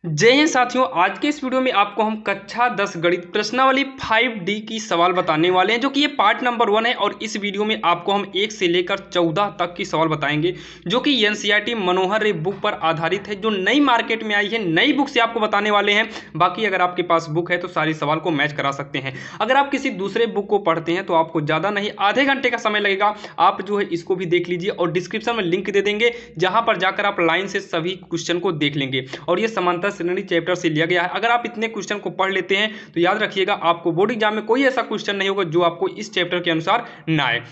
जय हिंद साथियों। आज के इस वीडियो में आपको हम कक्षा 10 गणित प्रश्नावली 5D की सवाल बताने वाले हैं, जो कि ये पार्ट नंबर 1 है। और इस वीडियो में आपको हम 1 से लेकर 14 तक की सवाल बताएंगे, जो कि एनसीईआरटी मनोहर रे बुक पर आधारित है, जो नई मार्केट में आई है। नई बुक से आपको बताने वाले हैं। बाकी अगर आपके पास बुक है तो सारी सवाल को मैच करा सकते हैं। अगर आप किसी दूसरे बुक को पढ़ते हैं तो आपको ज़्यादा नहीं, आधे घंटे का समय लगेगा। आप जो है इसको भी देख लीजिए और डिस्क्रिप्शन में लिंक दे देंगे, जहां पर जाकर आप लाइन से सभी क्वेश्चन को देख लेंगे। और ये समांतर श्रेणी चैप्टर से लिया गया है। अगर आप इतने क्वेश्चन को पढ़ लेते हैं तो याद रखिएगा, आपको बोर्ड एग्जाम में कोई ऐसा क्वेश्चन नहीं होगा जो आपको इस चैप्टर के अनुसार ना आए।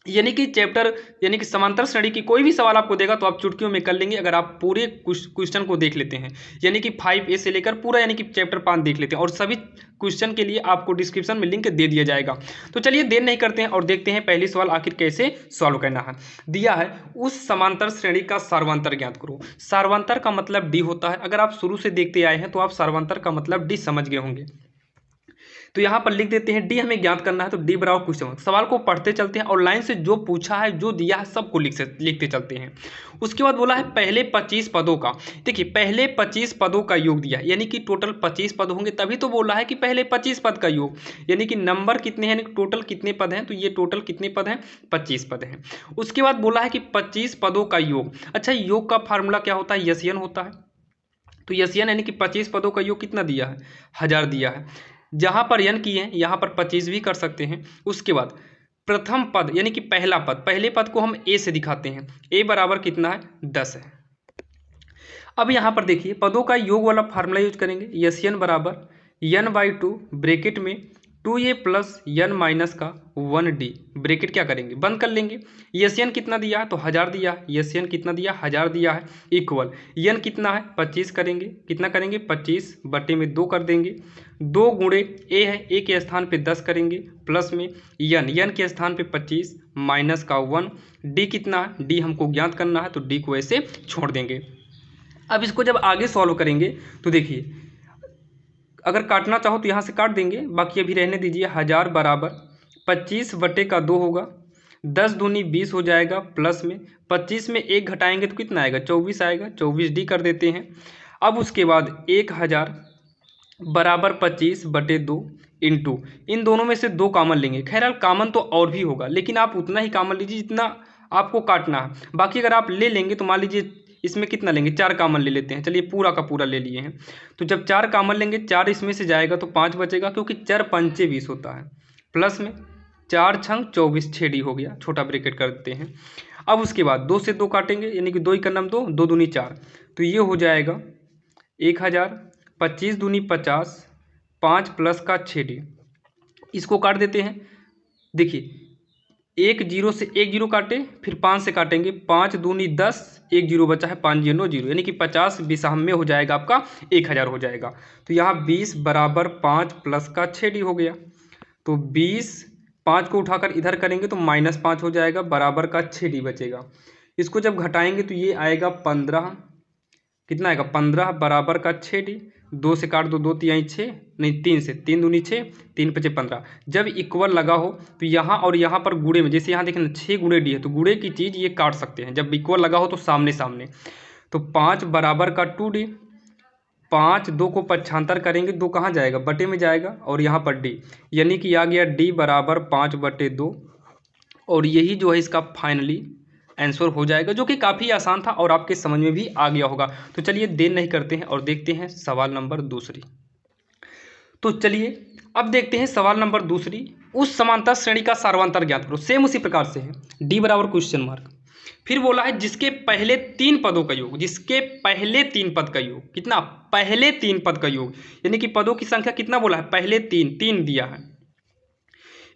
यानी कि समांतर श्रेणी की कोई भी सवाल आपको देगा तो आप चुटकियों में कर लेंगे, अगर आप पूरे क्वेश्चन को देख लेते हैं। यानी कि 5A से लेकर पूरा यानी कि चैप्टर 5 देख लेते हैं। और सभी क्वेश्चन के लिए आपको डिस्क्रिप्शन में लिंक दे दिया जाएगा। तो चलिए देर नहीं करते हैं और देखते हैं पहली सवाल आखिर कैसे सॉल्व करना है। दिया है, उस समांतर श्रेणी का सार्वंतर ज्ञात करो। सार्वंतर का मतलब डी होता है। अगर आप शुरू से देखते आए हैं तो आप सार्वंतर का मतलब डी समझ गए होंगे। तो यहाँ पर लिख देते हैं डी हमें ज्ञात करना है, तो डी बराबर क्वेश्चन मार्क। सवाल को पढ़ते चलते हैं और लाइन से जो पूछा है, जो दिया है, सबको लिखते चलते हैं। उसके बाद बोला है पहले 25 पदों का। देखिए, पहले 25 पदों का योग दिया है, यानी कि टोटल 25 पद होंगे, तभी तो बोला है कि पहले 25 पद का योग। यानी कि नंबर कितने हैं, टोटल कितने पद हैं, तो ये टोटल कितने पद हैं, 25 पद हैं। उसके बाद बोला है कि 25 पदों का योग। अच्छा, योग का फार्मूला क्या होता है, यसियन होता है। तो यसियन यानी कि 25 पदों का योग कितना दिया है, 1000 दिया है। जहां पर यन किए हैं यहां पर 25 भी कर सकते हैं। उसके बाद प्रथम पद यानी कि पहला पद, पहले पद को हम ए से दिखाते हैं। ए बराबर कितना है, 10 है। अब यहां पर देखिए पदों का योग वाला फार्मूला यूज करेंगे। यन बराबर n/2 ब्रेकेट में 2a प्लस n माइनस का 1d, ब्रेकेट क्या करेंगे, बंद कर लेंगे। यन कितना दिया है, तो 1000 दिया है। यन कितना दिया, 1000 दिया है। इक्वल यन कितना है, 25 करेंगे। कितना करेंगे, 25 बटे में 2 कर देंगे। 2 गुणे ए है, ए के स्थान पे 10 करेंगे, प्लस में यन के स्थान पे 25 माइनस का 1। डी कितना है, डी हमको ज्ञात करना है, तो डी को ऐसे छोड़ देंगे। अब इसको जब आगे सॉल्व करेंगे तो देखिए, अगर काटना चाहो तो यहाँ से काट देंगे, बाकी अभी रहने दीजिए। 1000 बराबर 25 बटे का 2 होगा, 10 दूनी 20 हो जाएगा, प्लस में 25 में 1 घटाएंगे तो कितना आएगा, 24 आएगा। 24D कर देते हैं। अब उसके बाद 1000 बराबर 25 बटे 2 इंटू, इन दोनों में से 2 कामन लेंगे। खैर कामन तो और भी होगा, लेकिन आप उतना ही कामन लीजिए जितना आपको काटना है। बाकी अगर आप ले लेंगे तो मान लीजिए इसमें कितना लेंगे, 4 कामन ले लेते हैं। चलिए पूरा का पूरा ले लिए हैं। तो जब 4 कामन लेंगे, 4 इसमें से जाएगा तो 5 बचेगा, क्योंकि 4 पंचे 20 होता है। प्लस में 4 छंग 24, 6D हो गया, छोटा ब्रेकेट कर देते हैं। अब उसके बाद 2 से 2 काटेंगे, यानी कि 2 एकम 2, 2 दूनी 4, तो ये हो जाएगा 1000। 25 दूनी 50, 5 प्लस का 6D, इसको काट देते हैं। देखिए, 1 जीरो से 1 जीरो काटे, फिर 5 से काटेंगे, 5 दूनी 10, 1 जीरो बचा है, 5 जीरो 0, यानी कि 50 बिसाह में हो जाएगा आपका 1000 हो जाएगा। तो यहाँ 20 बराबर 5 प्लस का 6D हो गया। तो 20, 5 को उठाकर इधर करेंगे तो -5 हो जाएगा, बराबर का 6D बचेगा। इसको जब घटाएंगे तो ये आएगा 15, कितना आएगा, 15 बराबर का 6D। 2 से काट दो, 2 तिहाई 6, नहीं 3 से, 3 दूनी 6, 3 पचे 15। जब इक्वल लगा हो तो यहाँ और यहाँ पर गुणे में, जैसे यहाँ देखें ना 6 गुणे डी है, तो गुणे की चीज़ ये काट सकते हैं। जब इक्वल लगा हो तो सामने सामने, तो 5 बराबर का 2D। 5, 2 को पक्षांतर करेंगे, 2 कहाँ जाएगा, बटे में जाएगा, और यहाँ पर डी, यानी कि आ गया डी बराबर 5 बटे 2। और यही जो है इसका फाइनली आंसर हो जाएगा, जो कि काफ़ी आसान था और आपके समझ में भी आ गया होगा। तो चलिए देर नहीं करते हैं और देखते हैं सवाल नंबर दूसरी। तो चलिए अब देखते हैं सवाल नंबर दूसरी। उस समांतर श्रेणी का सार्वंतर ज्ञात करो। सेम उसी प्रकार से है, डी बराबर क्वेश्चन मार्क। फिर बोला है जिसके पहले 3 पदों का योग, जिसके पहले 3 पद का योग, कितना, पहले 3 पद का योग, यानी कि पदों की संख्या कितना बोला है, पहले 3 दिया है।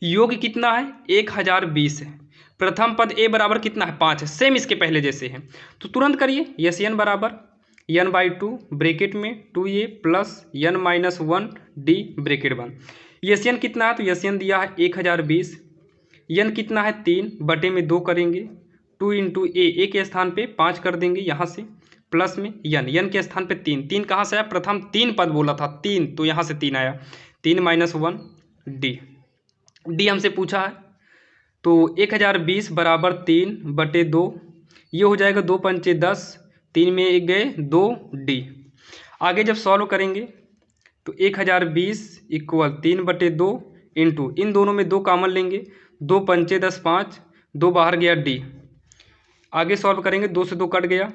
योग कितना है, 1020 है। प्रथम पद ए बराबर कितना है, 5 है, सेम इसके पहले जैसे है। तो तुरंत करिए, यन बराबर n/2 ब्रेकेट में 2a plus n minus 1d bracket बंद। यन कितना है, तो यन दिया है 1020। यन कितना है, 3 बटे में 2 करेंगे, 2 इंटू ए के स्थान पे 5 कर देंगे यहाँ से, प्लस में यन के स्थान पे 3 कहाँ से आया, प्रथम 3 पद बोला था 3, तो यहाँ से 3 आया, 3 माइनस 1 डी हमसे पूछा है। तो 1020 बराबर 3 बटे 2, ये हो जाएगा 2 पंचे 10, 3 में 1 गए 2D। आगे जब सॉल्व करेंगे तो 1020 इक्वल 3/2 इंटू इन दोनों में 2 कॉमन लेंगे, 2 पंचे 10 5, 2 बाहर गया डी। आगे सॉल्व करेंगे 2 से 2 कट गया,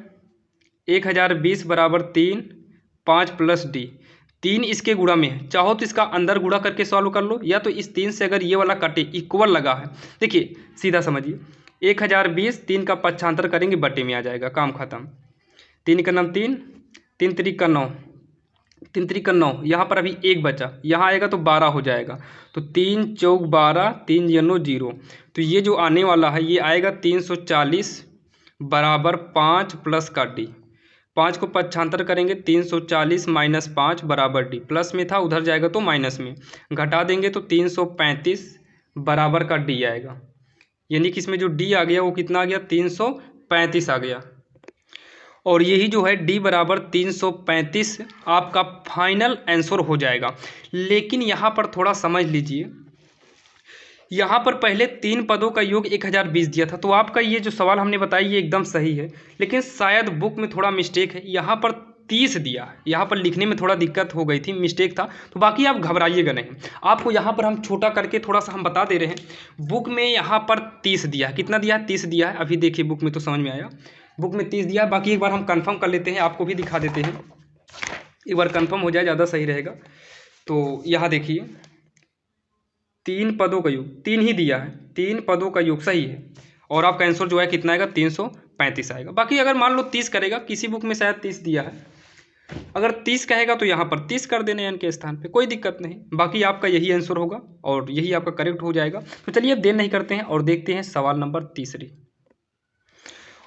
1020 बराबर 3, 5 प्लस डी। 3 इसके गुणा में है, चाहो तो इसका अंदर गुणा करके सॉल्व कर लो, या तो इस 3 से अगर ये वाला कटे इक्वल लगा है, देखिए सीधा समझिए, 1020 3 का पक्षांतर करेंगे बटे में आ जाएगा, काम खत्म। 3 का नाम 3, 3 3 का 9, 3 3 का 9, यहाँ पर अभी 1 बचा, यहाँ आएगा तो 12 हो जाएगा, तो 3 चौक 12, 3 जनो 0, तो ये जो आने वाला है ये आएगा 340 बराबर 5 प्लस का डी। 5 को पक्षांतर करेंगे 340 माइनस 5 बराबर डी, प्लस में था उधर जाएगा तो माइनस में, घटा देंगे तो 335 बराबर का डी आएगा, यानी कि इसमें जो डी आ गया वो कितना आ गया, 335 आ गया। और यही जो है डी बराबर 335 आपका फाइनल आंसर हो जाएगा। लेकिन यहाँ पर थोड़ा समझ लीजिए, यहाँ पर पहले 3 पदों का योग 1020 दिया था, तो आपका ये जो सवाल हमने बताया ये एकदम सही है, लेकिन शायद बुक में थोड़ा मिस्टेक है, यहाँ पर 30 दिया है, यहाँ पर लिखने में थोड़ा दिक्कत हो गई थी, मिस्टेक था। तो बाकी आप घबराइएगा नहीं, आपको यहाँ पर हम छोटा करके थोड़ा सा हम बता दे रहे हैं। बुक में यहाँ पर 30 दिया है, कितना दिया है, 30 दिया है। अभी देखिए बुक में तो समझ में आया, बुक में 30 दिया है। बाकी एक बार हम कन्फर्म कर लेते हैं, आपको भी दिखा देते हैं, एक बार कन्फर्म हो जाए ज़्यादा सही रहेगा। तो यहाँ देखिए 3 पदों का योग 3 ही दिया है, 3 पदों का योग सही है, और आपका आंसर जो है कितना आएगा, 335 आएगा। बाकी अगर मान लो 30 करेगा, किसी बुक में शायद 30 दिया है, अगर 30 कहेगा तो यहाँ पर 30 कर देना एन के स्थान पे, कोई दिक्कत नहीं। बाकी आपका यही आंसर होगा और यही आपका करेक्ट हो जाएगा। तो चलिए अब देर नहीं करते हैं और देखते हैं सवाल नंबर 3।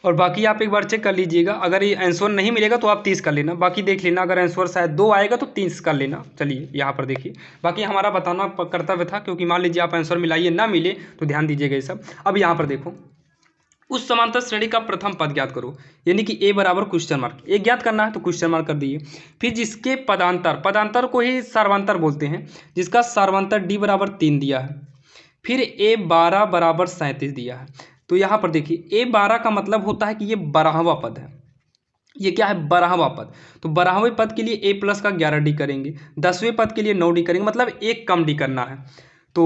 और बाकी आप एक बार चेक कर लीजिएगा, अगर ये आंसर नहीं मिलेगा तो आप 30 कर लेना, बाकी देख लेना, अगर आंसर शायद 2 आएगा तो 30 कर लेना। चलिए यहाँ पर देखिए, बाकी हमारा बताना कर्तव्य था, क्योंकि मान लीजिए आप आंसर मिलाइए ना मिले तो ध्यान दीजिएगा ये सब। अब यहाँ पर देखो, उस समांतर श्रेणी का प्रथम पद ज्ञात करो, यानी कि ए बराबर क्वेश्चन मार्क, एक ज्ञात करना है तो क्वेश्चन मार्क कर दिए। फिर जिसके पदांतर, पदांतर को ही सार्वंतर बोलते हैं, जिसका सार्वंतर डी बराबर 3 दिया है। फिर ए 12 बराबर 37 दिया है। तो यहाँ पर देखिए ए 12 का मतलब होता है कि ये 12वां पद है, ये क्या है, 12वां पद। तो 12वें पद के लिए ए प्लस का 11 डी करेंगे, 10वें पद के लिए 9 डी करेंगे, मतलब एक कम डी करना है। तो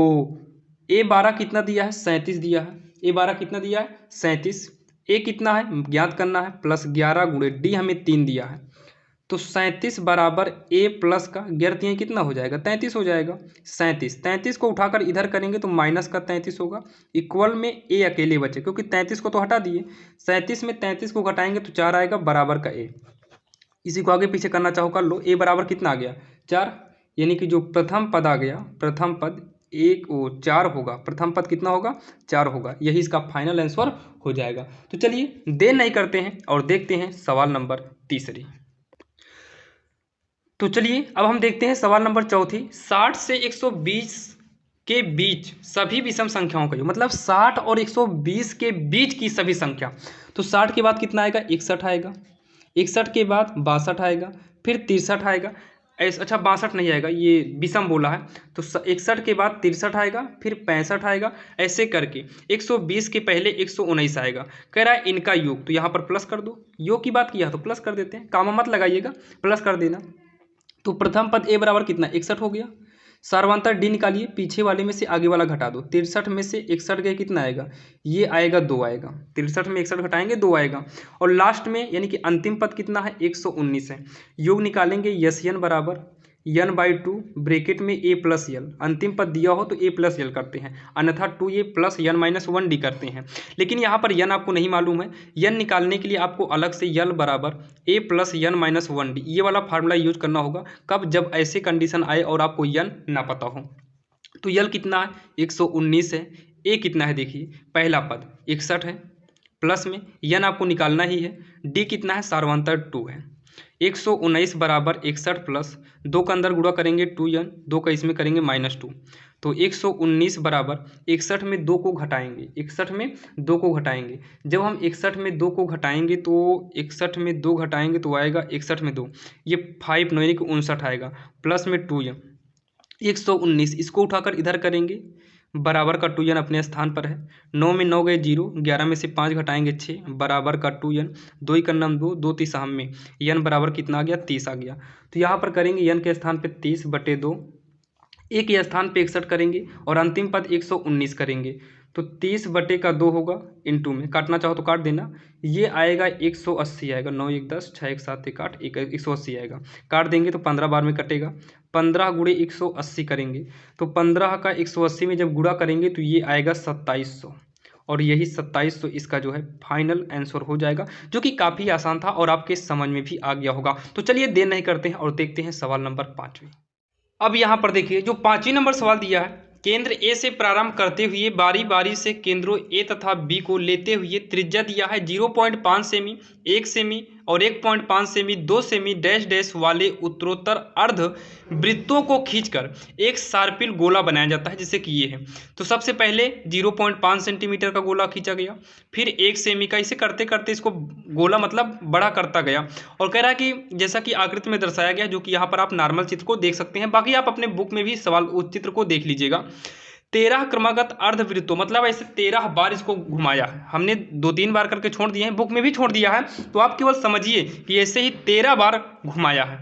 ए 12 कितना दिया है, 37 दिया है। ए 12 कितना दिया है, 37। ए कितना है ज्ञात करना है, प्लस 11 गुणे डी हमें 3 दिया है। तो 37 बराबर ए प्लस का 11 कितना हो जाएगा, 33 हो जाएगा। 33 को उठाकर इधर करेंगे तो माइनस का 33 होगा, इक्वल में ए अकेले बचे, क्योंकि 33 को तो हटा दिए। 37 में 33 को घटाएंगे तो 4 आएगा बराबर का ए। इसी को आगे पीछे करना चाहो कर लो। ए बराबर कितना आ गया, 4, यानी कि जो प्रथम पद आ गया, प्रथम पद 4 होगा, प्रथम पद कितना होगा, 4 होगा, यही इसका फाइनल आंसर हो जाएगा। तो चलिए देर नहीं करते हैं और देखते हैं सवाल नंबर 3। तो चलिए अब हम देखते हैं सवाल नंबर 4। 60 से 120 के बीच सभी विषम संख्याओं का योग, मतलब 60 और 120 के बीच की सभी संख्या। तो 60 के बाद कितना आएगा, 61 आएगा, 61 के बाद 62 आएगा, फिर 63 आएगा, अच्छा 62 नहीं आएगा, ये विषम बोला है। तो 61 के बाद 63 आएगा, फिर 65 आएगा, ऐसे करके 120 के पहले 119 आएगा। कह रहा है इनका योग, तो यहाँ पर प्लस कर दो, योग की बात किया तो प्लस कर देते हैं, कामा मत लगाइएगा, प्लस कर देना। तो प्रथम पद ए बराबर कितना, 61 हो गया। सार्वंतर डी निकालिए, पीछे वाले में से आगे वाला घटा दो, 63 में से 61 गए कितना आएगा, ये आएगा 2 आएगा। 63 में 61 घटाएंगे 2 आएगा। और लास्ट में यानी कि अंतिम पद कितना है, 119 है। योग निकालेंगे, यस एन बराबर n/2 ब्रैकेट में a प्लस यल, अंतिम पद दिया हो तो a प्लस यल करते हैं, अन्यथा 2a प्लस n-1d करते हैं। लेकिन यहाँ पर n आपको नहीं मालूम है, n निकालने के लिए आपको अलग से यल बराबर a प्लस n-1d ये वाला फार्मूला यूज करना होगा। कब, जब ऐसे कंडीशन आए और आपको n ना पता हो। तो यल कितना है, 119 है। a कितना है देखिए, पहला पद 61 है, प्लस में n आपको निकालना ही है। d कितना है, सार्वंतर 2 है। 119 बराबर 61 प्लस 2 का अंदर गुणा करेंगे 2n, 2 का इसमें करेंगे -2। तो 119 बराबर 61 में 2 को घटाएंगे, 61 में 2 को घटाएंगे। जब हम 61 में 2 को घटाएंगे तो 61 में 2 घटाएंगे तो आएगा 61 में 2, ये 5 यानी कि 59 आएगा, प्लस में 2n 119, इसको उठाकर इधर करेंगे बराबर का 2n अपने स्थान पर है। 9 में 9 गए 0, 11 में से 5 घटाएंगे 6, बराबर का 2n, 2 ही कन्नम 2, 2 तीस हम में, n बराबर कितना आ गया 30 आ गया। तो यहाँ पर करेंगे n के स्थान पे 30/2, a के स्थान पे 61 करेंगे और अंतिम पद 119 करेंगे। तो 30/2 होगा, इंटू में काटना चाहो तो काट देना, ये आएगा 180 आएगा, 9 1 10, 6 1 7 1 8, 180 आएगा। काट देंगे तो 15 बार में कटेगा, 15 गुणे 180 करेंगे तो 15 का 180 में जब गुणा करेंगे तो ये आएगा 2700, और यही 2700 इसका जो है फाइनल आंसर हो जाएगा, जो कि काफ़ी आसान था और आपके समझ में भी आ गया होगा। तो चलिए देर नहीं करते हैं और देखते हैं सवाल नंबर 5। अब यहाँ पर देखिए जो 5वें नंबर सवाल दिया है, केंद्र ए से प्रारंभ करते हुए बारी बारी से केंद्रों ए तथा बी को लेते हुए त्रिज्या दिया है 0.5 सेमी, 1 सेमी और 1.5 सेमी, 2 सेमी डैश डैश वाले उत्तरोत्तर अर्ध वृत्तों को खींचकर एक सार्पिल गोला बनाया जाता है, जैसे कि ये है। तो सबसे पहले 0.5 सेंटीमीटर का गोला खींचा गया, फिर 1 सेमी का, इसे करते करते इसको गोला मतलब बड़ा करता गया, और कह रहा है कि जैसा कि आकृति में दर्शाया गया, जो कि यहाँ पर आप नॉर्मल चित्र को देख सकते हैं, बाकी आप अपने बुक में भी सवाल उस चित्र को देख लीजिएगा। 13 क्रमागत अर्धवृत्तों, मतलब ऐसे 13 बार इसको घुमाया है, हमने 2-3 बार करके छोड़ दिए हैं, बुक में भी छोड़ दिया है, तो आप केवल समझिए कि ऐसे ही 13 बार घुमाया है।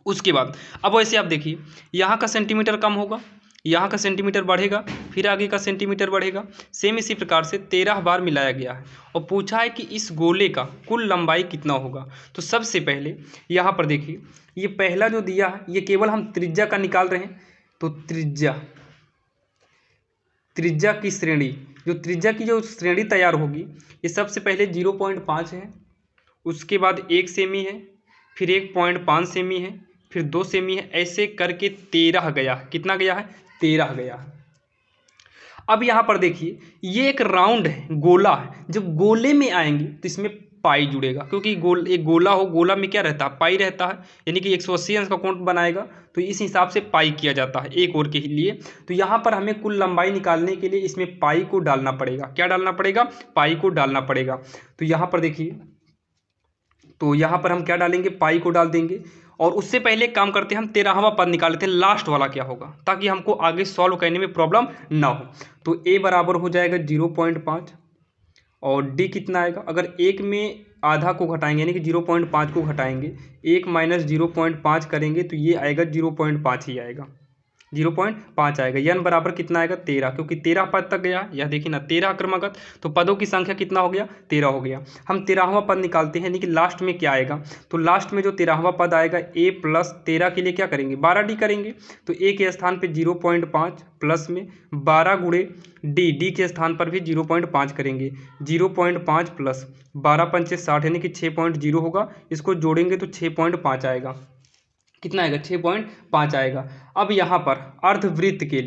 उसके बाद अब वैसे आप देखिए, यहाँ का सेंटीमीटर कम होगा, यहाँ का सेंटीमीटर बढ़ेगा, फिर आगे का सेंटीमीटर बढ़ेगा, सेम इसी प्रकार से 13 बार मिलाया गया है, और पूछा है कि इस गोले का कुल लंबाई कितना होगा। तो सबसे पहले यहाँ पर देखिए, ये पहला जो दिया है ये केवल हम त्रिज्या का निकाल रहे हैं, तो त्रिज्या की श्रेणी, जो त्रिज्या की जो श्रेणी तैयार होगी, ये सबसे पहले 0.5 है, उसके बाद 1 सेमी है, फिर 1.5 सेमी है, फिर 2 सेमी है, ऐसे करके 13 गया। कितना गया है? 13 गया। अब यहाँ पर देखिए, ये एक राउंड है, गोला है, जब गोले में आएंगे तो इसमें पाई जुड़ेगा, क्योंकि एक गोला हो, गोला में क्या रहता है? पाई रहता है, यानी कि 180 अंश का कोण बनाएगा, तो इस हिसाब से पाई किया जाता है एक और के लिए। तो यहाँ पर हमें कुल लंबाई निकालने के लिए इसमें पाई को डालना पड़ेगा। क्या डालना पड़ेगा? पाई को डालना पड़ेगा। तो यहाँ पर देखिए, तो यहाँ पर हम क्या डालेंगे? पाई को डाल देंगे, और उससे पहले एक काम करते हैं, हम 13वां पद निकाल लेते हैं, लास्ट वाला क्या होगा, ताकि हमको आगे सॉल्व करने में प्रॉब्लम ना हो। तो a बराबर हो जाएगा 0.5, और d कितना आएगा? अगर 1 में आधा को घटाएंगे, यानी कि 0.5 को घटाएंगे, 1 माइनस 0.5 करेंगे, तो ये आएगा 0.5 ही आएगा, 0.5 आएगा। n बराबर कितना आएगा? 13, क्योंकि 13 पद तक गया। यह देखिए ना, 13 क्रमागत, तो पदों की संख्या कितना हो गया? 13 हो गया। हम 13वां पद निकालते हैं, यानी कि लास्ट में क्या आएगा, तो लास्ट में जो 13वां पद आएगा, a प्लस 13 के लिए क्या करेंगे? 12d करेंगे। तो a के स्थान पे 0.5 प्लस में 12 गुणे d के स्थान पर भी 0.5 करेंगे, 0.5 प्लस 12 पंचे 60, यानी कि 6.0 होगा। इसको जोड़ेंगे तो 6.5 आएगा। कितना आएगा? 6.5 आएगा। अब यहाँ पर अर्धवृत्त के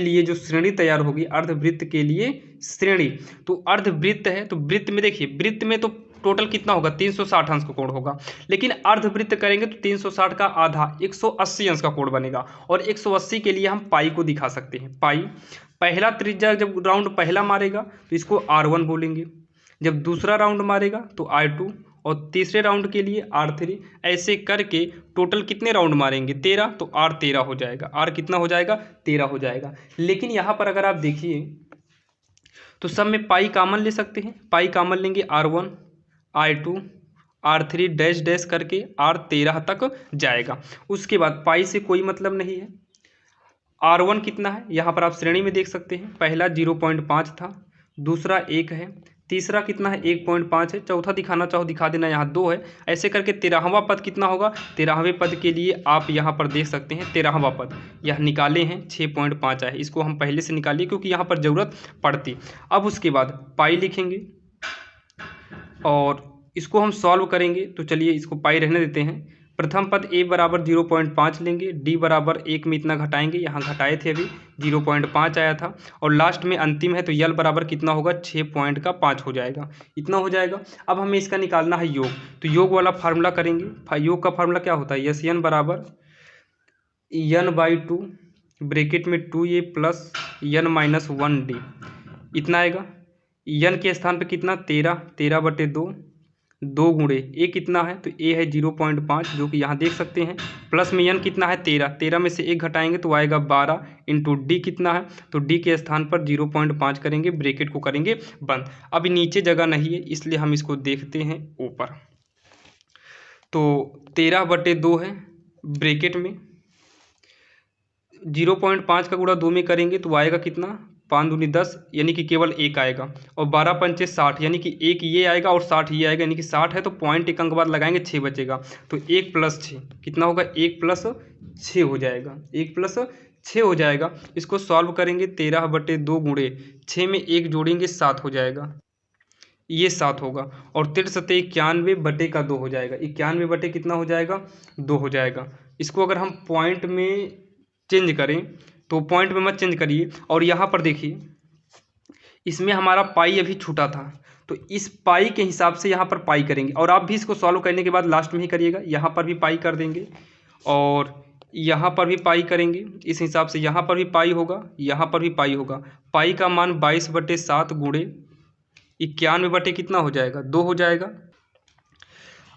लिए जो श्रेणी तैयार होगी, अर्धवृत्त के लिए श्रेणी, तो अर्धवृत्त है, तो वृत्त में देखिए, वृत्त में तो टोटल कितना होगा? 360 अंश का कोण होगा, लेकिन अर्धवृत्त करेंगे तो 360 का आधा 180 अंश का कोण बनेगा, और 180 के लिए हम पाई को दिखा सकते हैं। पाई, पहला त्रिज्या जब राउंड पहला मारेगा तो इसको R1 बोलेंगे, जब दूसरा राउंड मारेगा तो R2, और तीसरे राउंड के लिए R3, ऐसे करके टोटल कितने राउंड मारेंगे? 13, तो R 13 हो जाएगा। R कितना हो जाएगा? 13 हो जाएगा। लेकिन यहाँ पर अगर आप देखिए तो सब में पाई कॉमन ले सकते हैं, पाई कॉमन लेंगे, R1, R2, R3 dash dash करके R 13 तक जाएगा। उसके बाद पाई से कोई मतलब नहीं है। R1 कितना है? यहाँ पर आप श्रेणी में देख सकते हैं, पहला 0.5 था, दूसरा 1 है, तीसरा कितना है? 1.5 है, चौथा दिखाना चाहो दिखा देना, यहाँ 2 है। ऐसे करके 13वां पद कितना होगा? 13वें पद के लिए आप यहाँ पर देख सकते हैं, 13वां पद यह निकाले हैं, 6.5 है। इसको हम पहले से निकालिए, क्योंकि यहाँ पर ज़रूरत पड़ती। अब उसके बाद पाई लिखेंगे, और इसको हम सॉल्व करेंगे, तो चलिए इसको पाई रहने देते हैं। प्रथम पद a बराबर 0.5 लेंगे, d बराबर 1 में इतना घटाएंगे, यहाँ घटाए थे अभी, 0.5 आया था, और लास्ट में अंतिम है, तो यल बराबर कितना होगा? 6.5 हो जाएगा, इतना हो जाएगा। अब हमें इसका निकालना है योग, तो योग वाला फार्मूला करेंगे। योग का फार्मूला क्या होता है? यस n बराबर n/2 ब्रैकेट में 2a प्लस n-1d, इतना आएगा। n के स्थान पे कितना? 13, 13/2, 2 गुणे ए कितना है, तो ए है 0.5 जो कि यहाँ देख सकते हैं, प्लस में n कितना है 13, 13 में से 1 घटाएंगे तो आएगा 12 इंटू डी कितना है, तो डी के स्थान पर 0.5 करेंगे, ब्रैकेट को करेंगे बंद। अब नीचे जगह नहीं है इसलिए हम इसको देखते हैं ऊपर, तो 13/2 है, ब्रैकेट में 0.5 का गुणा 2 में करेंगे तो आएगा कितना, 5 दूनी 10 यानी कि केवल 1 आएगा, और 12 पंचे 60 यानी कि 1 ये आएगा और 60 ये आएगा, यानी कि 60 है तो पॉइंट 1 अंक बाद लगाएंगे 6 बचेगा, तो 1 + 6 कितना होगा, 1 + 6 हो जाएगा, 1 + 6 हो जाएगा। इसको सॉल्व करेंगे, 13/2 गुणे 6 में 1 जोड़ेंगे 7 हो जाएगा, ये 7 होगा, और 93/91 हो जाएगा, 91 कितना हो जाएगा, 2 हो जाएगा। इसको अगर हम पॉइंट में चेंज करें तो पॉइंट में मत चेंज करिए, और यहाँ पर देखिए इसमें हमारा पाई अभी छूटा था, तो इस पाई के हिसाब से यहाँ पर पाई करेंगे, और आप भी इसको सॉल्व करने के बाद लास्ट में ही करिएगा, यहाँ पर भी पाई कर देंगे और यहाँ पर भी पाई करेंगे, इस हिसाब से यहाँ पर भी पाई होगा, यहाँ पर भी पाई होगा। पाई का मान 22/7 गुणे 91 कितना हो जाएगा, 2 हो जाएगा।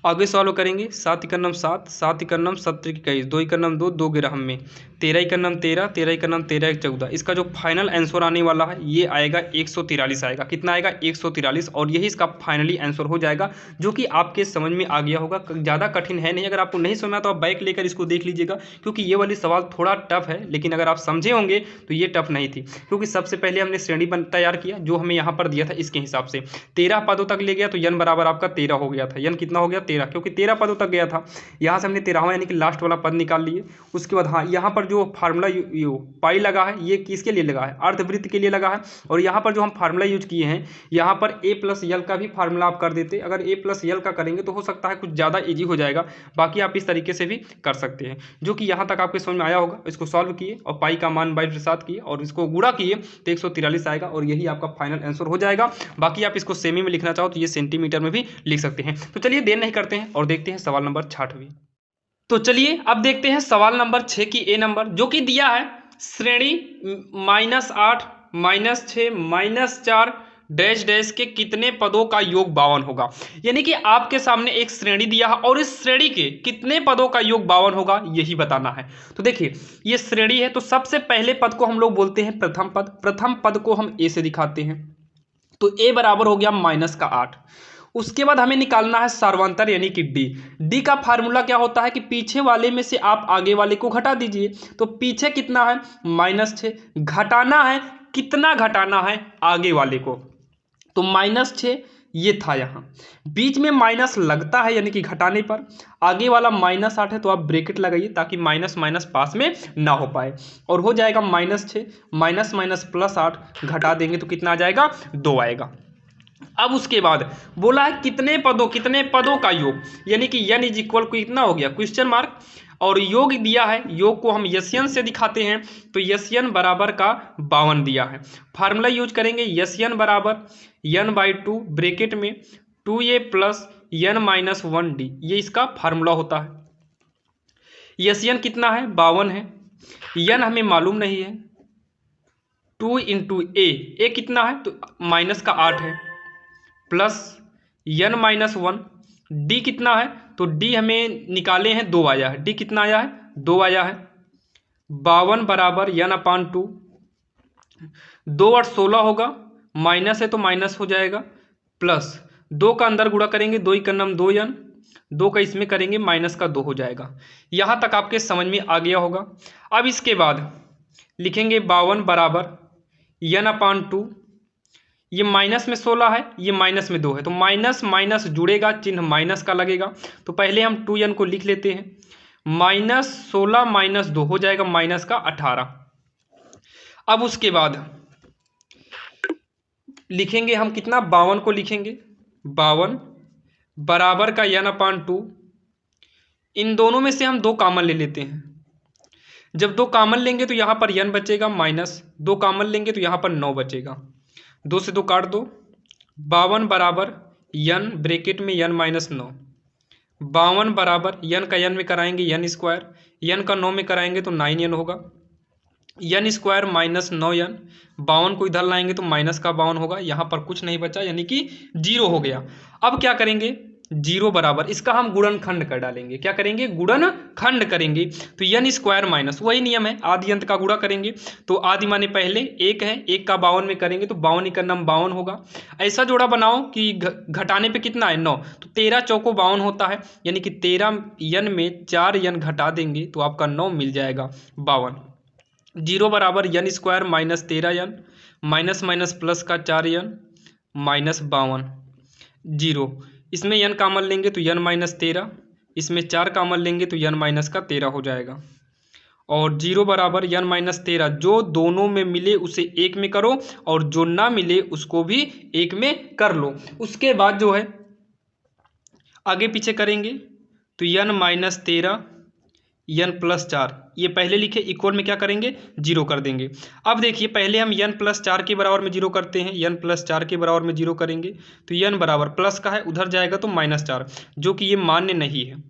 आगे सॉल्व करेंगे, 7 × 9 7, 7 × 9 7 21, 2 × 9 2, 2 ग्राम में 13 × 9 13, 13 × 9 13 14। इसका जो फाइनल आंसर आने वाला है ये आएगा 143 आएगा, कितना आएगा 143, और यही इसका फाइनली आंसर हो जाएगा, जो कि आपके समझ में आ गया होगा, ज़्यादा कठिन है नहीं। अगर आपको नहीं समझ में तो आप बैक लेकर इसको देख लीजिएगा, क्योंकि ये वाली सवाल थोड़ा टफ है, लेकिन अगर आप समझे होंगे तो ये टफ नहीं थी, क्योंकि सबसे पहले हमने श्रेणी तैयार किया जो हमें यहाँ पर दिया था, इसके हिसाब से 13 पदों तक ले गया तो n बराबर आपका 13 हो गया था, n कितना हो गया 13, क्योंकि 13 पदों तक गया था। यहाँ से हमने 13वां यानी कि लास्ट वाला पद निकाल लिए। उसके बाद हाँ, यहाँ पर जो फार्मूला पाई लगा है ये किसके लिए लगा है, अर्धवृत्त के लिए लगा है, और यहाँ पर जो हम फार्मूला यूज किए हैं, यहाँ पर a + l का भी फार्मूला आप कर देते, अगर a + l का करेंगे तो हो सकता है कुछ ज़्यादा ईजी हो जाएगा, बाकी आप इस तरीके से भी कर सकते हैं, जो कि यहाँ तक आपके समझ में आया होगा। इसको सॉल्व किए और पाई का मान 22/7 किए और इसको गुणा किए तो 143 आएगा, और यही आपका फाइनल आंसर हो जाएगा। बाकी आप इसको सेमी में लिखना चाहो तो ये सेंटीमीटर में भी लिख सकते हैं। तो चलिए देर नहीं करते हैं और देखते हैं सवाल नंबर 6। तो चलिए अब देखते हैं सवाल नंबर 6 की ए नंबर, जो कि दिया है श्रेणी -8 -6 -4 डैश डैश के कितने पदों का योग 52 होगा। यानी कि आपके सामने एक श्रेणी दिया है और इस श्रेणी के कितने पदों का योग 52 होगा यही बताना है। तो देखिए ये श्रेणी है, तो सबसे पहले पद को हम लोग बोलते हैं प्रथम पद। प्रथम पद को हम ए से दिखाते हैं, तो ए बराबर हो गया -8। उसके बाद हमें निकालना है सार्वंतर यानी कि डी। डी का फार्मूला क्या होता है कि पीछे वाले में से आप आगे वाले को घटा दीजिए, तो पीछे कितना है -6, घटाना है, कितना घटाना है आगे वाले को, तो -6 ये था, यहाँ बीच में माइनस लगता है यानी कि घटाने पर, आगे वाला -8 है तो आप ब्रैकेट लगाइए ताकि माइनस माइनस पास में ना हो पाए, और हो जाएगा -6 माइनस माइनस +8 घटा देंगे तो कितना आ जाएगा, 2 आएगा। अब उसके बाद बोला है कितने पदों का योग, यानी कि n = कितना हो गया क्वेश्चन मार्क, और योग दिया है, योग को हम SN से दिखाते हैं, तो SN बराबर का 52 दिया है। फार्मूला यूज करेंगे, SN बराबर n/2 ब्रैकेट में 2a + n - 1d, ये इसका फार्मूला होता है। SN कितना है 52 है, n हमें मालूम नहीं है, 2 × a कितना है तो -8 है, प्लस n - 1, d कितना है तो d हमें निकाले हैं 2 आया है, d कितना आया है 2 आया है। 52 बराबर n/2, 2 और 16 होगा, माइनस है तो माइनस हो जाएगा, प्लस 2 का अंदर गुणा करेंगे, 2 × 2 2n, 2 का इसमें करेंगे -2 हो जाएगा। यहाँ तक आपके समझ में आ गया होगा। अब इसके बाद लिखेंगे 52 बराबर n/2, ये माइनस में 16 है, ये माइनस में 2 है, तो माइनस माइनस जुड़ेगा, चिन्ह माइनस का लगेगा, तो पहले हम 2n को लिख लेते हैं, -16 - 2 हो जाएगा -18। अब उसके बाद लिखेंगे हम कितना 52 को लिखेंगे, 52 बराबर का n/2, इन दोनों में से हम 2 कॉमन ले लेते हैं, जब 2 कॉमन लेंगे तो यहाँ पर n बचेगा, -2 कॉमन लेंगे तो यहाँ पर 9 बचेगा, 2 से 2 काट दो, 52 बराबर n ब्रैकेट में n - 9, 52 बराबर n का n में कराएंगे n², n का 9 में कराएंगे तो 9n होगा, n² - 9n, 52 को इधर लाएंगे तो माइनस का 52 होगा, यहाँ पर कुछ नहीं बचा यानी कि 0 हो गया। अब क्या करेंगे, जीरो बराबर, इसका हम गुणनखंड कर डालेंगे। क्या करेंगे? गुणनखंड करेंगे। तो n स्क्वायर माइनस, वही नियम है, आदि अंत का गुणा करेंगे। तो आदि माने पहले एक है, एक का 52 में करेंगे तो 52 ही करना 52 होगा। ऐसा जोड़ा बनाओ कि घटाने पे कितना है? 9। तो 13 चौको 52 होता है, यानी कि 13 n में 4 n घटा देंगे तो आपका 9 मिल जाएगा 52। जीरो बराबर n square minus 13n minus minus plus का 4n माइनस 52। जीरो, इसमें n कॉमन लेंगे तो n माइनस 13, इसमें 4 कॉमन लेंगे तो n माइनस का 13 हो जाएगा। और जीरो बराबर n माइनस 13, जो दोनों में मिले उसे एक में करो और जो ना मिले उसको भी एक में कर लो। उसके बाद जो है आगे पीछे करेंगे तो n माइनस 13 n प्लस 4, ये पहले लिखे इक्वल में क्या करेंगे? जीरो कर देंगे। अब देखिए पहले हम n प्लस 4 के बराबर में जीरो करते हैं, n प्लस 4 के बराबर में जीरो करेंगे तो n बराबर प्लस का है, उधर जाएगा तो माइनस 4, जो कि ये मान्य नहीं है,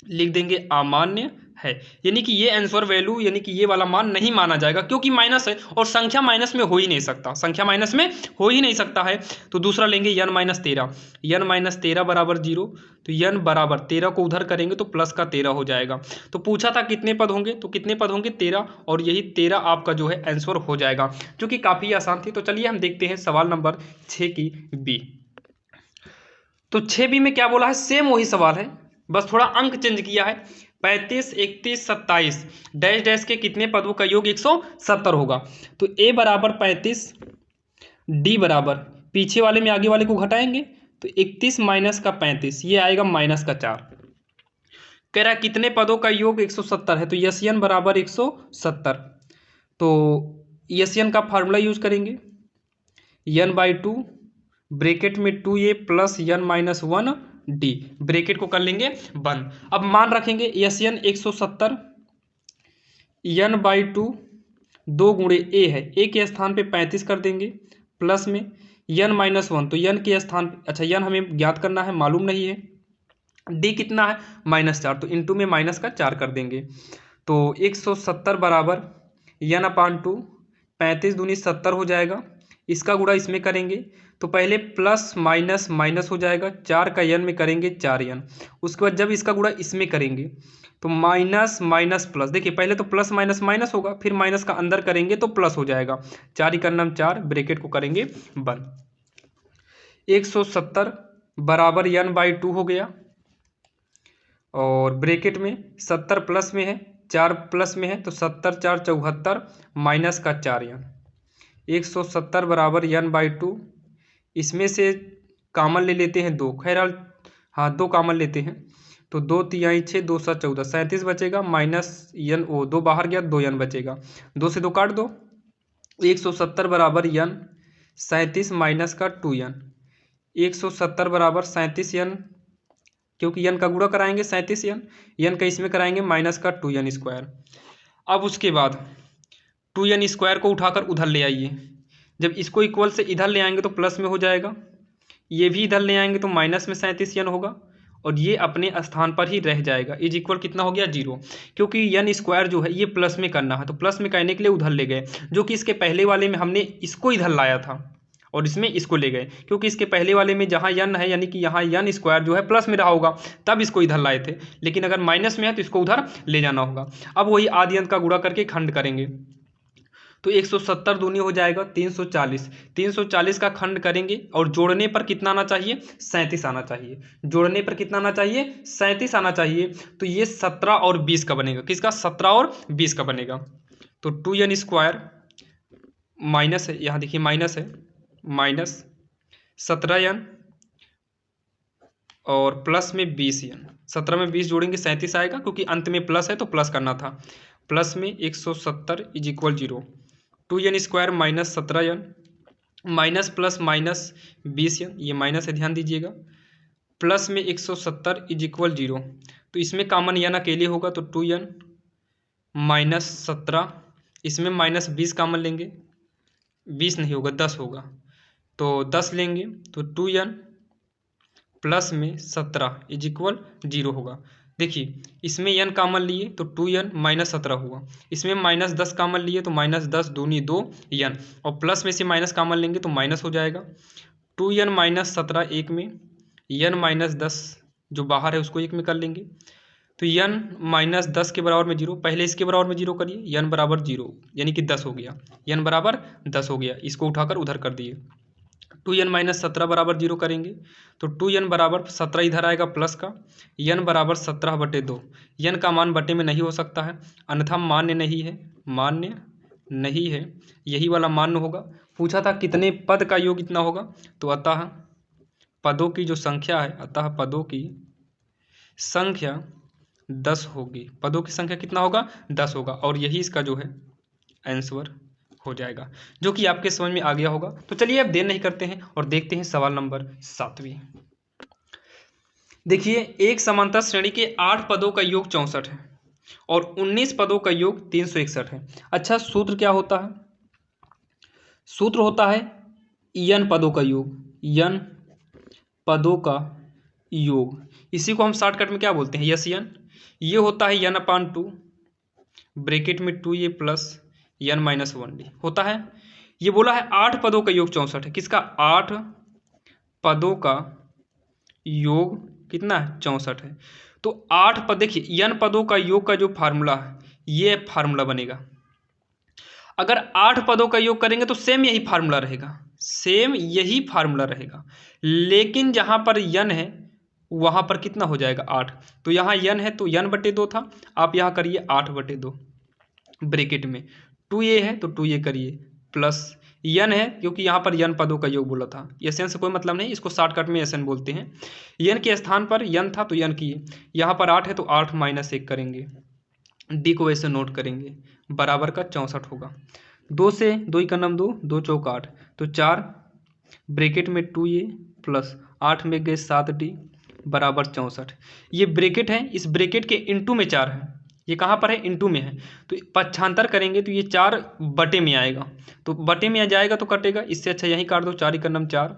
लिख देंगे अमान्य है। यानी कि ये आंसर वैल्यू, यानी कि ये वाला मान नहीं माना जाएगा क्योंकि माइनस है और संख्या माइनस में हो ही नहीं सकता, संख्या माइनस में हो ही नहीं सकता है। तो दूसरा लेंगे n माइनस 13, n माइनस 13 बराबर जीरो, तो n बराबर 13 को उधर करेंगे तो प्लस का 13 हो जाएगा। तो पूछा था कितने पद होंगे, तो कितने पद होंगे? 13, और यही 13 आपका जो है आंसर हो जाएगा, जो कि काफ़ी आसान थी। तो चलिए हम देखते हैं सवाल नंबर 6 की बी। तो 6 बी में क्या बोला है? सेम वही सवाल है, बस थोड़ा अंक चेंज किया है। 35, 31, 27 डैश डैश के कितने पदों का योग 170 होगा? तो a बराबर 35, d बराबर, पीछे वाले में आगे वाले को घटाएंगे तो 31 माइनस का 35, ये आएगा माइनस का 4। कह रहा है कितने पदों का योग 170 है, तो यस बराबर 170। तो यस का फार्मूला यूज करेंगे, n/2 ब्रैकेट में 2a plus n minus 1 d, bracket को कर लेंगे बंद। अब मान रखेंगे यस 170, n/2 2 गुणे a है, a के स्थान पे 35 कर देंगे प्लस में n माइनस 1, तो n के स्थान पे, अच्छा n हमें ज्ञात करना है, मालूम नहीं है। d कितना है? माइनस 4, तो इंटू में माइनस का 4 कर देंगे। तो 170 बराबर n/2, 35 दूनी 70 हो जाएगा, इसका गुणा इसमें करेंगे तो पहले प्लस माइनस माइनस हो जाएगा, 4 का n में करेंगे 4n, उसके बाद जब इसका गुणा इसमें करेंगे तो माइनस माइनस प्लस, देखिए पहले तो प्लस माइनस माइनस होगा, फिर माइनस का अंदर करेंगे तो प्लस हो जाएगा, 4 ही करना 4, ब्रैकेट को करेंगे बंद। 170 बराबर n/2 हो गया, और ब्रैकेट में 70 प्लस में है, 4 प्लस में है, तो 70 4 74 माइनस का 4n। 170 बराबर n/2, इसमें से कॉमन ले लेते हैं 2, खैर हाँ 2 कॉमन लेते हैं तो 2 तिहाई 6, 2 7 14, 37 बचेगा, माइनस n, ओ 2 बाहर गया, 2n बचेगा, 2 से 2 काट दो। 170 बराबर n 37 माइनस का 2n, 170 बराबर 37n, क्योंकि n का गुणा कराएंगे 37n, n का इसमें कराएंगे माइनस का 2n स्क्वायर। अब उसके बाद 2n स्क्वायर को उठाकर उधर ले आइए, जब इसको इक्वल से इधर ले आएंगे तो प्लस में हो जाएगा, ये भी इधर ले आएंगे तो माइनस में 37n होगा, और ये अपने स्थान पर ही रह जाएगा। इज इक्वल कितना हो गया? 0, क्योंकि n स्क्वायर जो है ये प्लस में करना है, तो प्लस में करने के लिए उधर ले गए, जो कि इसके पहले वाले में हमने इसको इधर लाया था और इसमें इसको ले गए, क्योंकि इसके पहले वाले में जहाँ n है, यानी कि यहाँ n स्क्वायर जो है प्लस में रहा होगा, तब इसको इधर लाए थे, लेकिन अगर माइनस में है तो इसको उधर ले जाना होगा। अब वही आदि अंत का गुणा करके खंड करेंगे, तो 170 दूनी हो जाएगा 340, 340 का खंड करेंगे और जोड़ने पर कितना आना चाहिए? 37 आना चाहिए। जोड़ने पर कितना आना चाहिए? 37 आना चाहिए। तो ये 17 और 20 का बनेगा, किसका? 17 और 20 का बनेगा। तो 2n स्क्वायर माइनस है, यहाँ देखिए माइनस है, माइनस 17n और प्लस में 20n, 17 में 20 जोड़ेंगे 37 आएगा, क्योंकि अंत में प्लस है तो प्लस करना था। प्लस में 170 is equal 0, 2n square minus 17n, minus plus minus 20n, ये माइनस है ध्यान दीजिएगा, प्लस में 170 इज इक्वल 0, तो इसमें कॉमन n अकेले होगा, तो 2n माइनस 17, इसमें माइनस 20 कॉमन लेंगे, 20 नहीं होगा 10 होगा, तो 10 लेंगे तो 2n प्लस में 17 इज इक्वल 0 होगा। देखिए इसमें n कॉमन लिए तो 2n माइनस 17 हुआ, इसमें माइनस 10 कॉमन लिए तो माइनस 10 दूनी 2n, और प्लस में से माइनस कॉमन लेंगे तो माइनस हो जाएगा। 2n माइनस 17 एक में, n-10 जो बाहर है उसको 1 में कर लेंगे, तो n-10 के बराबर में 0, पहले इसके बराबर में 0 करिए, n बराबर 0 यानी कि 10 हो गया, n बराबर 10 हो गया, इसको उठाकर उधर कर दिए। 2n-17 बराबर 0 करेंगे तो 2n बराबर 17 इधर आएगा प्लस का, n बराबर 17/2, n का मान बटे में नहीं हो सकता है, अन्यथा मान्य नहीं है, मान्य नहीं है, यही वाला मान्य होगा। पूछा था कितने पद का योग इतना होगा, तो अतः पदों की जो संख्या है, अतः पदों की संख्या 10 होगी, पदों की संख्या कितना होगा, 10 होगा, और यही इसका जो है आंसर हो जाएगा, जो कि आपके समझ में आ गया होगा। तो चलिए अब देर नहीं करते हैं और देखते हैं सवाल नंबर 7। देखिए, एक समांतर श्रेणी के 8 पदों का योग 64 है और 19 पदों का योग 361 है। अच्छा, सूत्र क्या होता है? सूत्र होता है n पदों का योग, n पदों का योग, इसी को हम शॉर्टकट में क्या बोलते हैं, यस n। ये होता है n/2 ब्रैकेट में 2a प्लस n-1d होता है। ये बोला है 8 पदों का योग 64 है, किसका, 8 पदों का योग कितना है, 64 है। तो 8 पद, देखिए n पदों का योग का जो फार्मूला है, ये फार्मूला बनेगा। अगर 8 पदों का योग करेंगे तो सेम यही फार्मूला रहेगा, सेम यही फार्मूला रहेगा, लेकिन जहां पर n है वहां पर कितना हो जाएगा, 8। तो यहाँ n है तो n/2 था, आप यहाँ करिए 8/2 ब्रैकेट में, 2a है तो 2a करिए प्लस n है, क्योंकि यहाँ पर n पदों का योग बोला था, एन से कोई मतलब नहीं, इसको शॉर्टकट में एन बोलते हैं। n के स्थान पर n था तो n किए, यहाँ पर 8 है तो 8 - 1 करेंगे, d को वैसे नोट करेंगे, बराबर का 64 होगा। 2 से 2 का नम 2, 2 चौक 8, तो 4 ब्रैकेट में 2a प्लस 8 में गए 7d बराबर 64। ये ब्रैकेट है, इस ब्रैकेट के इंटू में 4 है, ये कहाँ पर है, इंटू में है, तो पक्षांतर करेंगे तो ये 4 बटे में आएगा, तो बटे में आ जाएगा तो कटेगा, इससे अच्छा यहीं काट दो, 4 इकन्नम 4,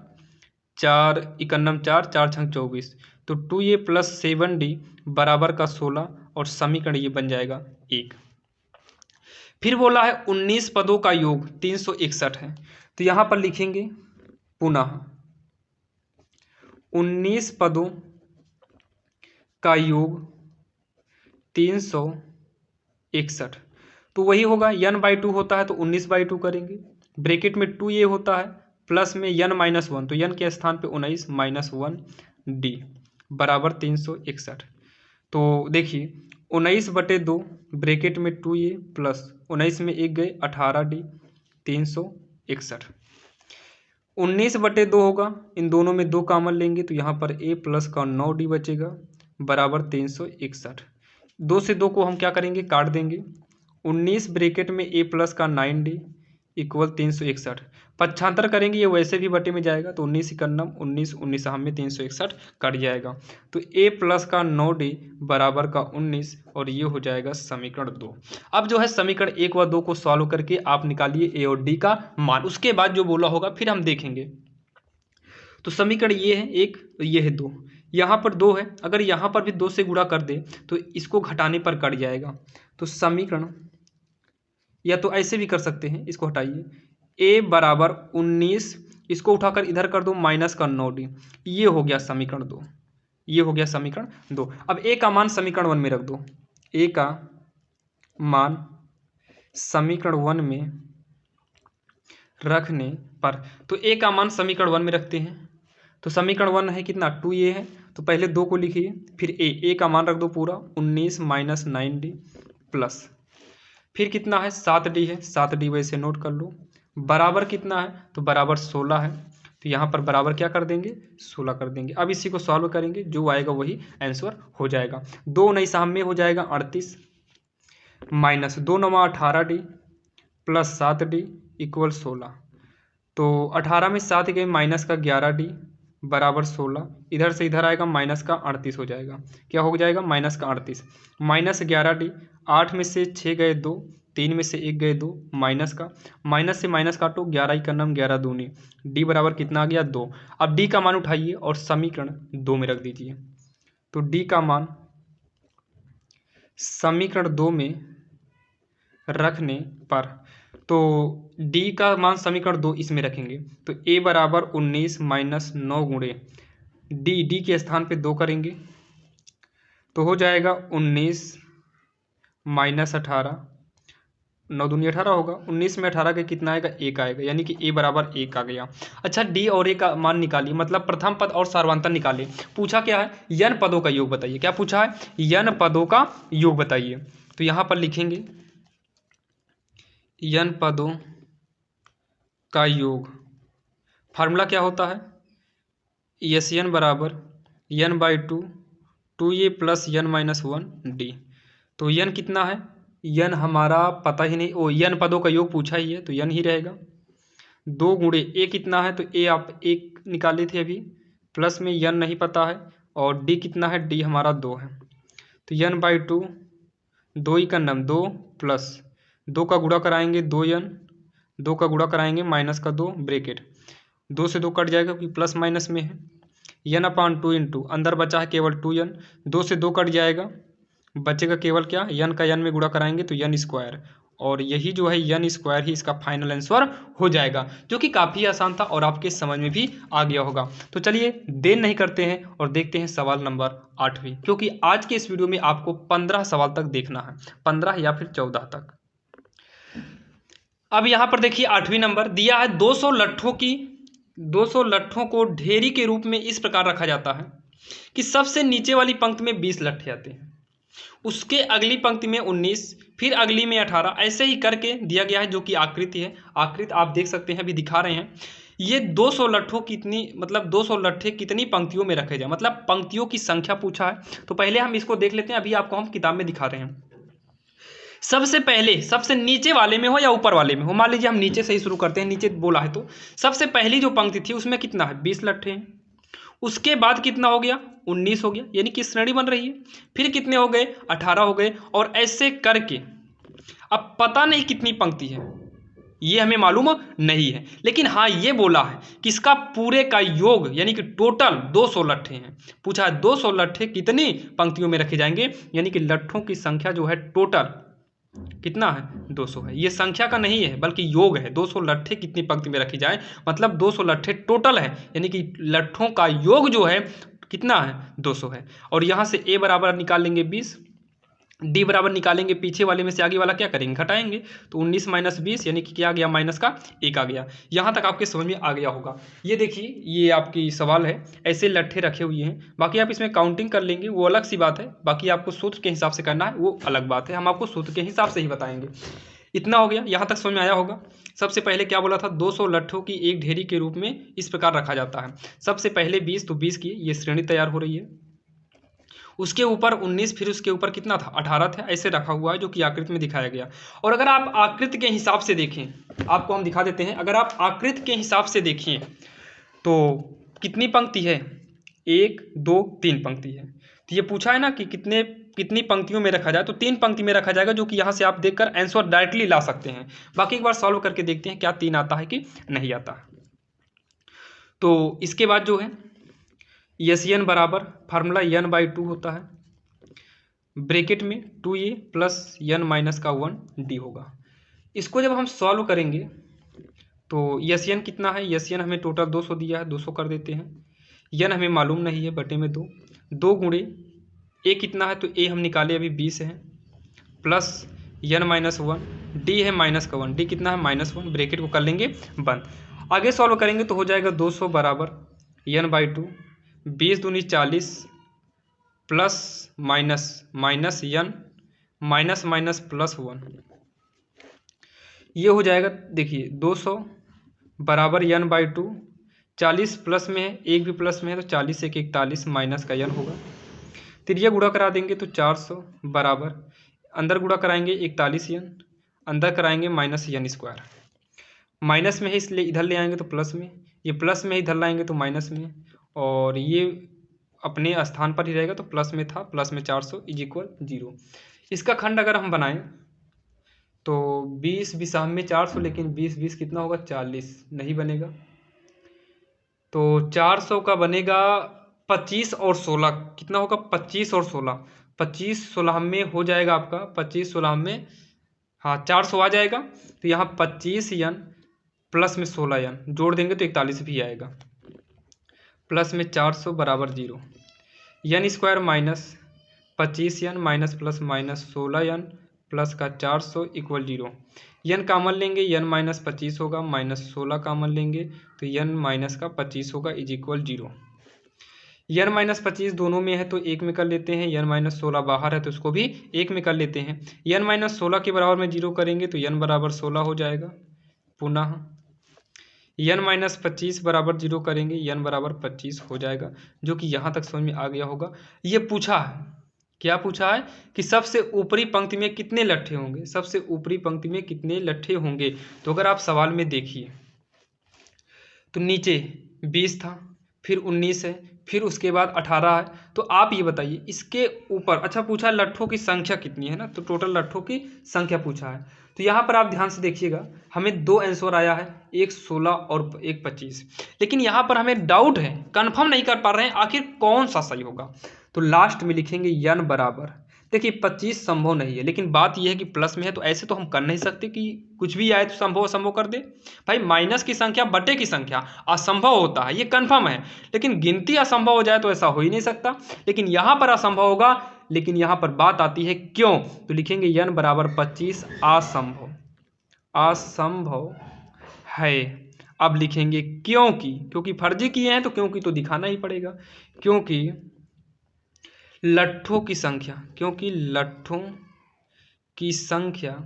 4 इकन्नम 4, 4 छंग 24, तो 2a प्लस 7d बराबर का 16, और समीकरण ये बन जाएगा 1। फिर बोला है 19 पदों का योग 361 है, तो यहाँ पर लिखेंगे पुनः 19 पदों का योग 361, तो वही होगा, n/2 होता है तो 19/2 करेंगे, ब्रैकेट में 2a होता है प्लस में n-1, तो n के स्थान पे 19 - 1d बराबर 361। तो देखिए 19/2 ब्रैकेट में 2a प्लस 19 में 1 गए 18d 361। 19/2 होगा, इन दोनों में 2 कॉमन लेंगे तो यहाँ पर a प्लस का 9d बचेगा बराबर 361। 2 से 2 को हम क्या करेंगे, काट देंगे, 19 ब्रैकेट में a प्लस का 9d इक्वल 361, पक्षांतर करेंगे ये वैसे भी बटे में जाएगा, तो 19 इकन्नम 19, 19 में 361 कट जाएगा, तो a प्लस का 9d बराबर का 19, और ये हो जाएगा समीकरण 2। अब जो है समीकरण 1 व 2 को सॉल्व करके आप निकालिए a और d का मान, उसके बाद जो बोला होगा फिर हम देखेंगे। तो समीकरण ये है 1, ये है 2, यहाँ पर 2 है, अगर यहाँ पर भी 2 से गुणा कर दे तो इसको घटाने पर कट जाएगा, तो समीकरण, या तो ऐसे भी कर सकते हैं, इसको हटाइए, a बराबर 19, इसको उठाकर इधर कर दो माइनस का 9d, ये हो गया समीकरण 2, ये हो गया समीकरण 2। अब a का मान समीकरण 1 में रख दो, a का मान समीकरण 1 में रखने पर, तो a का मान समीकरण 1 में रखते हैं, तो समीकरण 1 है कितना, 2a है, तो पहले 2 को लिखिए, फिर a का मान रख दो पूरा 19 - 9d प्लस, फिर कितना है 7d है, 7d वैसे नोट कर लो, बराबर कितना है, तो बराबर 16 है, तो यहाँ पर बराबर क्या कर देंगे, 16 कर देंगे। अब इसी को सॉल्व करेंगे, जो आएगा वही आंसर हो जाएगा। 2 9 साम में हो जाएगा 38 minus 2 9 18d plus 7d equal 16, तो 18 में 7 गए माइनस का 11d बराबर 16, इधर से इधर आएगा माइनस का 38 हो जाएगा, क्या हो जाएगा, माइनस का 38 माइनस 11d, 8 में से 6 गए 2, 3 में से 1 गए 2, माइनस का, माइनस से माइनस काटो, 11 का नाम 11 दूनी, d बराबर कितना आ गया 2। अब d का मान उठाइए और समीकरण 2 में रख दीजिए, तो d का मान समीकरण 2 में रखने पर, तो d का मान समीकरण 2 इसमें रखेंगे, तो a बराबर 19 - 9 गुणे डी के स्थान पे 2 करेंगे तो हो जाएगा 19 माइनस 18, 9 दूनी 18 होगा। 19 में 18 के कितना आएगा, 1 आएगा, यानी कि ए बराबर 1 आ गया। अच्छा, डी और ए का मान निकालिए, मतलब प्रथम पद और सार्वधातुक निकालिए। पूछा क्या है, यन पदों का योग बताइए। क्या पूछा है, यन पदों का योग बताइए। तो यहाँ पर लिखेंगे यन पदों का योग। फार्मूला क्या होता है, एस एन बराबर यन by two A plus N minus 1 D. तो यन कितना है, यन हमारा पता ही नहीं, ओ यन पदों का योग पूछा ही है तो यन ही रहेगा। 2 गुणे ए कितना है, तो ए आप 1 निकाले थे अभी, प्लस में यन नहीं पता है, और डी कितना है, डी हमारा 2 है। तो यन बाई 2, 2 ही का नम 2 प्लस 2 का गुणा कराएंगे 2 यन, 2 का गुणा कराएंगे माइनस का 2 ब्रेकेट, 2 से 2 कट जाएगा क्योंकि प्लस माइनस में है। यन अपान 2 इंटू अंदर बचा है केवल 2 यन, 2 से 2 कट जाएगा, बचेगा केवल क्या, यन का यन में गुणा कराएंगे तो यन स्क्वायर, और यही जो है यन स्क्वायर ही इसका फाइनल आंसर हो जाएगा, जो कि काफ़ी आसान था और आपके समझ में भी आ गया होगा। तो चलिए देर नहीं करते हैं और देखते हैं सवाल नंबर 8वीं, क्योंकि आज के इस वीडियो में आपको 15 सवाल तक देखना है, 15 या फिर 14 तक। अब यहाँ पर देखिए 8वीं नंबर दिया है, 200 लट्ठों को ढेरी के रूप में इस प्रकार रखा जाता है कि सबसे नीचे वाली पंक्ति में 20 लट्ठे आते हैं, उसके अगली पंक्ति में 19, फिर अगली में 18, ऐसे ही करके दिया गया है, जो कि आकृति है। आकृति आप देख सकते हैं, अभी दिखा रहे हैं। ये 200 लट्ठों कितनी, मतलब 200 लट्ठे कितनी पंक्तियों में रखे जाए, मतलब पंक्तियों की संख्या पूछा है। तो पहले हम इसको देख लेते हैं, अभी आपको हम किताब में दिखा रहे हैं। सबसे पहले सबसे नीचे वाले में हो या ऊपर वाले में हो, मान लीजिए हम नीचे से ही शुरू करते हैं, नीचे बोला है तो सबसे पहली जो पंक्ति थी उसमें कितना है, 20 लट्ठे हैं। उसके बाद कितना हो गया, 19 हो गया, यानी कि श्रेणी बन रही है। फिर कितने हो गए, 18 हो गए, और ऐसे करके अब पता नहीं कितनी पंक्ति है, ये हमें मालूम नहीं है, लेकिन हाँ ये बोला है कि इसका पूरे का योग यानी कि टोटल 200 लट्ठे हैं। पूछा है 200 लट्ठे कितनी पंक्तियों में रखे जाएंगे, यानी कि लट्ठों की संख्या जो है टोटल कितना है, 200 है। ये संख्या का नहीं है बल्कि योग है, 200 लट्ठे कितनी पंक्ति में रखी जाए, मतलब 200 लट्ठे टोटल है, यानी कि लट्ठों का योग जो है कितना है, 200 है। और यहाँ से ए बराबर निकाल लेंगे 20, डी बराबर निकालेंगे, पीछे वाले में से आगे वाला क्या करेंगे, घटाएंगे, तो 19 माइनस 20 यानी कि क्या आ गया, माइनस का 1 आ गया। यहाँ तक आपके समझ में आ गया होगा। ये देखिए ये आपकी सवाल है, ऐसे लट्ठे रखे हुए हैं, बाकी आप इसमें काउंटिंग कर लेंगे वो अलग सी बात है, बाकी आपको सूत्र के हिसाब से करना है वो अलग बात है, हम आपको सूत्र के हिसाब से ही बताएंगे। इतना हो गया, यहाँ तक समझ में आया होगा। सबसे पहले क्या बोला था, 200 लट्ठों की एक ढेरी के रूप में इस प्रकार रखा जाता है। सबसे पहले 20, तो 20 की ये श्रेणी तैयार हो रही है, उसके ऊपर 19, फिर उसके ऊपर कितना था, 18 था, ऐसे रखा हुआ है, जो कि आकृति में दिखाया गया। और अगर आप आकृति के हिसाब से देखें, आपको हम दिखा देते हैं, अगर आप आकृति के हिसाब से देखिए तो कितनी पंक्ति है, 1 2 3 पंक्ति है। तो ये पूछा है ना कि कितनी पंक्तियों में रखा जाए, तो 3 पंक्ति में रखा जाएगा, जो कि यहाँ से आप देखकर आंसर डायरेक्टली ला सकते हैं। बाकी एक बार सॉल्व करके देखते हैं क्या 3 आता है कि नहीं आता। तो इसके बाद जो है एस एन बराबर फार्मूला एन बाई 2 होता है, ब्रैकेट में 2a प्लस एन माइनस का 1 डी होगा। इसको जब हम सॉल्व करेंगे तो एस एन कितना है, एस एन हमें टोटल 200 दिया है, 200 कर देते हैं, एन हमें मालूम नहीं है, बटे में 2, 2 गुणे ए कितना है, तो ए हम निकाले अभी 20 है, प्लस एन माइनस 1, डी है माइनस का 1, डी कितना है, माइनस 1, ब्रैकेट को कर लेंगे बंद। आगे सॉल्व करेंगे तो हो जाएगा 200 बराबर एन बाई 2, 20 दूनी 40 plus minus n minus minus plus 1, ये हो जाएगा। देखिए 200 बराबर एन बाई 2, 40 प्लस में है, एक भी प्लस में है, तो 40 से 41 माइनस का एन होगा। तिरिया गुणा करा देंगे तो 400 बराबर, अंदर गुणा कराएंगे 41 एन, अंदर कराएंगे माइनस एन स्क्वायर, माइनस में है इसलिए इधर ले आएंगे तो प्लस में, ये प्लस में इधर लाएंगे तो माइनस में, और ये अपने स्थान पर ही रहेगा, तो प्लस में था, प्लस में 400 इज इक्वल 0। इसका खंड अगर हम बनाएं तो 20 20 में 400, लेकिन 20 20 कितना होगा, 40 नहीं बनेगा, तो 400 का बनेगा 25 और 16 कितना होगा, 25 और 16, 25 16 में हो जाएगा आपका, 25 16 में हाँ 400 आ जाएगा, तो यहाँ 25 एन प्लस में 16 एन जोड़ देंगे तो 41 भी आएगा। प्लस में 400 बराबर 0, n square minus 25 n minus plus minus 16 n plus का 400 इक्वल 0। यन कामन लेंगे, यन माइनस 25 होगा, माइनस 16 कामन लेंगे तो यन माइनस का 25 होगा इज इक्वल 0। यन माइनस 25 दोनों में है तो एक में कर लेते हैं, यन माइनस 16 बाहर है तो उसको भी एक में कर लेते हैं। यन माइनस 16 के बराबर में 0 करेंगे तो यन बराबर 16 हो जाएगा। पुनः यन माइनस 25 बराबर 0 करेंगे, यन बराबर 25 हो जाएगा, जो कि यहाँ तक समझ में आ गया होगा। ये पूछा है, क्या पूछा है कि सबसे ऊपरी पंक्ति में कितने लट्ठे होंगे, सबसे ऊपरी पंक्ति में कितने लट्ठे होंगे। तो अगर आप सवाल में देखिए तो नीचे 20 था, फिर 19 है, फिर उसके बाद 18 है। तो आप ये बताइए इसके ऊपर, अच्छा पूछा लट्ठों की संख्या कितनी है ना, तो टोटल लट्ठों की संख्या पूछा है। तो यहाँ पर आप ध्यान से देखिएगा, हमें दो आंसर आया है, एक 16 और एक 25। लेकिन यहाँ पर हमें डाउट है, कंफर्म नहीं कर पा रहे हैं आखिर कौन सा सही होगा। तो लास्ट में लिखेंगे यन बराबर, देखिए 25 संभव नहीं है, लेकिन बात यह है कि प्लस में है तो ऐसे तो हम कर नहीं सकते कि कुछ भी आए तो संभव असंभव कर दे। भाई माइनस की संख्या बटे की संख्या असंभव होता है, ये कंफर्म है, लेकिन गिनती असंभव हो जाए तो ऐसा हो ही नहीं सकता। लेकिन यहाँ पर असंभव होगा, लेकिन यहाँ पर बात आती है क्यों, तो लिखेंगे यन बराबर 25 असंभव, असंभव है। अब लिखेंगे क्योंकि फर्जी किए हैं तो क्योंकि तो दिखाना ही पड़ेगा, क्योंकि लट्ठों की संख्या, क्योंकि लट्ठों की संख्या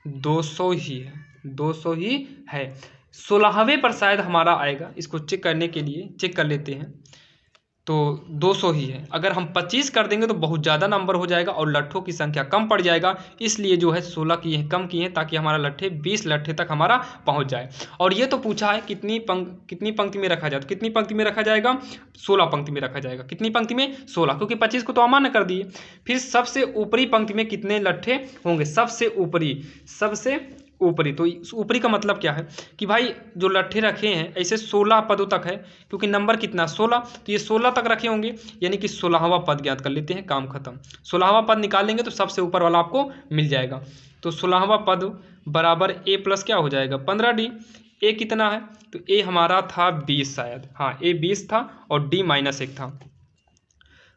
200 ही है, 200 ही है। 16वें पर शायद हमारा आएगा, इसको चेक करने के लिए चेक कर लेते हैं। तो 200 ही है, अगर हम 25 कर देंगे तो बहुत ज़्यादा नंबर हो जाएगा और लट्ठों की संख्या कम पड़ जाएगा, इसलिए जो है 16 किए हैं, कम किए हैं, ताकि हमारा लट्ठे 20 लट्ठे तक हमारा पहुंच जाए। और ये तो पूछा है कितनी पंक्ति में रखा जाए, तो कितनी पंक्ति में रखा जाएगा, 16 पंक्ति में रखा जाएगा। कितनी पंक्ति में, 16, क्योंकि 25 को तो अमान्य कर दिए। फिर सबसे ऊपरी पंक्ति में कितने लट्ठे होंगे, सबसे ऊपरी, तो ऊपरी का मतलब क्या है कि भाई जो लट्ठे रखे हैं ऐसे 16 पदों तक है, क्योंकि नंबर कितना 16, तो ये 16 तक रखे होंगे, यानी कि 16वां पद ज्ञात कर लेते हैं, काम खत्म। 16वां पद निकालेंगे तो सबसे ऊपर वाला आपको मिल जाएगा। तो 16वां पद बराबर ए प्लस क्या हो जाएगा 15d। ए कितना है, तो ए हमारा था 20 शायद, हाँ ए 20 था और डी -1 था।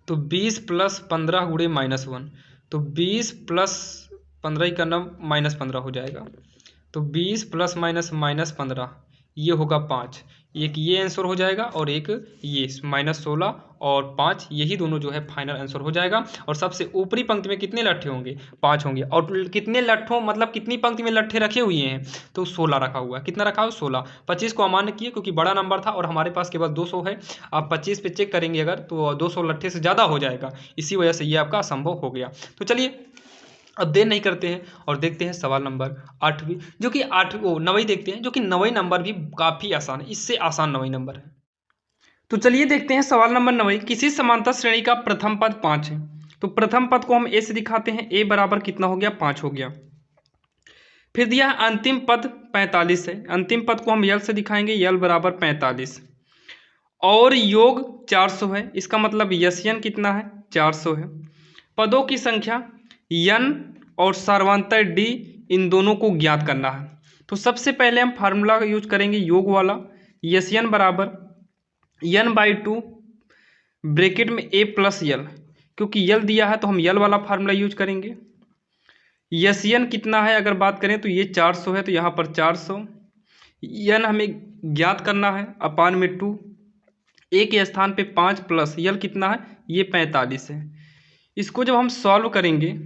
तो 20 प्लस 15 गुणे -1, तो 20 प्लस 15 का नाम -15 हो जाएगा। तो 20 प्लस माइनस -15 ये होगा 5, एक ये आंसर हो जाएगा और एक ये -16 और 5, यही दोनों जो है फाइनल आंसर हो जाएगा। और सबसे ऊपरी पंक्ति में कितने लट्ठे होंगे, 5 होंगे। और कितने लट्ठों मतलब कितनी पंक्ति में लट्ठे रखे हुए हैं, तो 16 रखा हुआ है। कितना रखा हुआ 16, 25 को अमान्य किए क्योंकि बड़ा नंबर था और हमारे पास केवल 200 है। आप 25 पे चेक करेंगे अगर तो 200 लट्ठे से ज़्यादा हो जाएगा, इसी वजह से ये आपका असंभव हो गया। तो चलिए अब देर नहीं करते हैं और देखते हैं सवाल नंबर 8वीं, जो कि 9वीं देखते हैं, जो कि 9वीं नंबर भी काफ़ी आसान है, इससे आसान 9वीं नंबर है। तो चलिए देखते हैं सवाल नंबर 9। किसी समांतर श्रेणी का प्रथम पद 5 है, तो प्रथम पद को हम ए से दिखाते हैं, ए बराबर कितना हो गया 5 हो गया। फिर दिया है अंतिम पद 45 है, अंतिम पद को हम यल से दिखाएंगे, यल बराबर 45 और योग 400 है, इसका मतलब यन कितना है 400 है। पदों की संख्या यन और सर्वांतर डी, इन दोनों को ज्ञात करना है। तो सबसे पहले हम फार्मूला यूज करेंगे योग वाला, यन बराबर n/2 ब्रैकेट में a प्लस यल, क्योंकि यल दिया है तो हम यल वाला फार्मूला यूज करेंगे। यन कितना है अगर बात करें तो ये 400 है, तो यहाँ पर 400, यन हमें ज्ञात करना है अपान में 2, ए के स्थान पे 5 प्लस यल कितना है ये 45 है। इसको जब हम सॉल्व करेंगे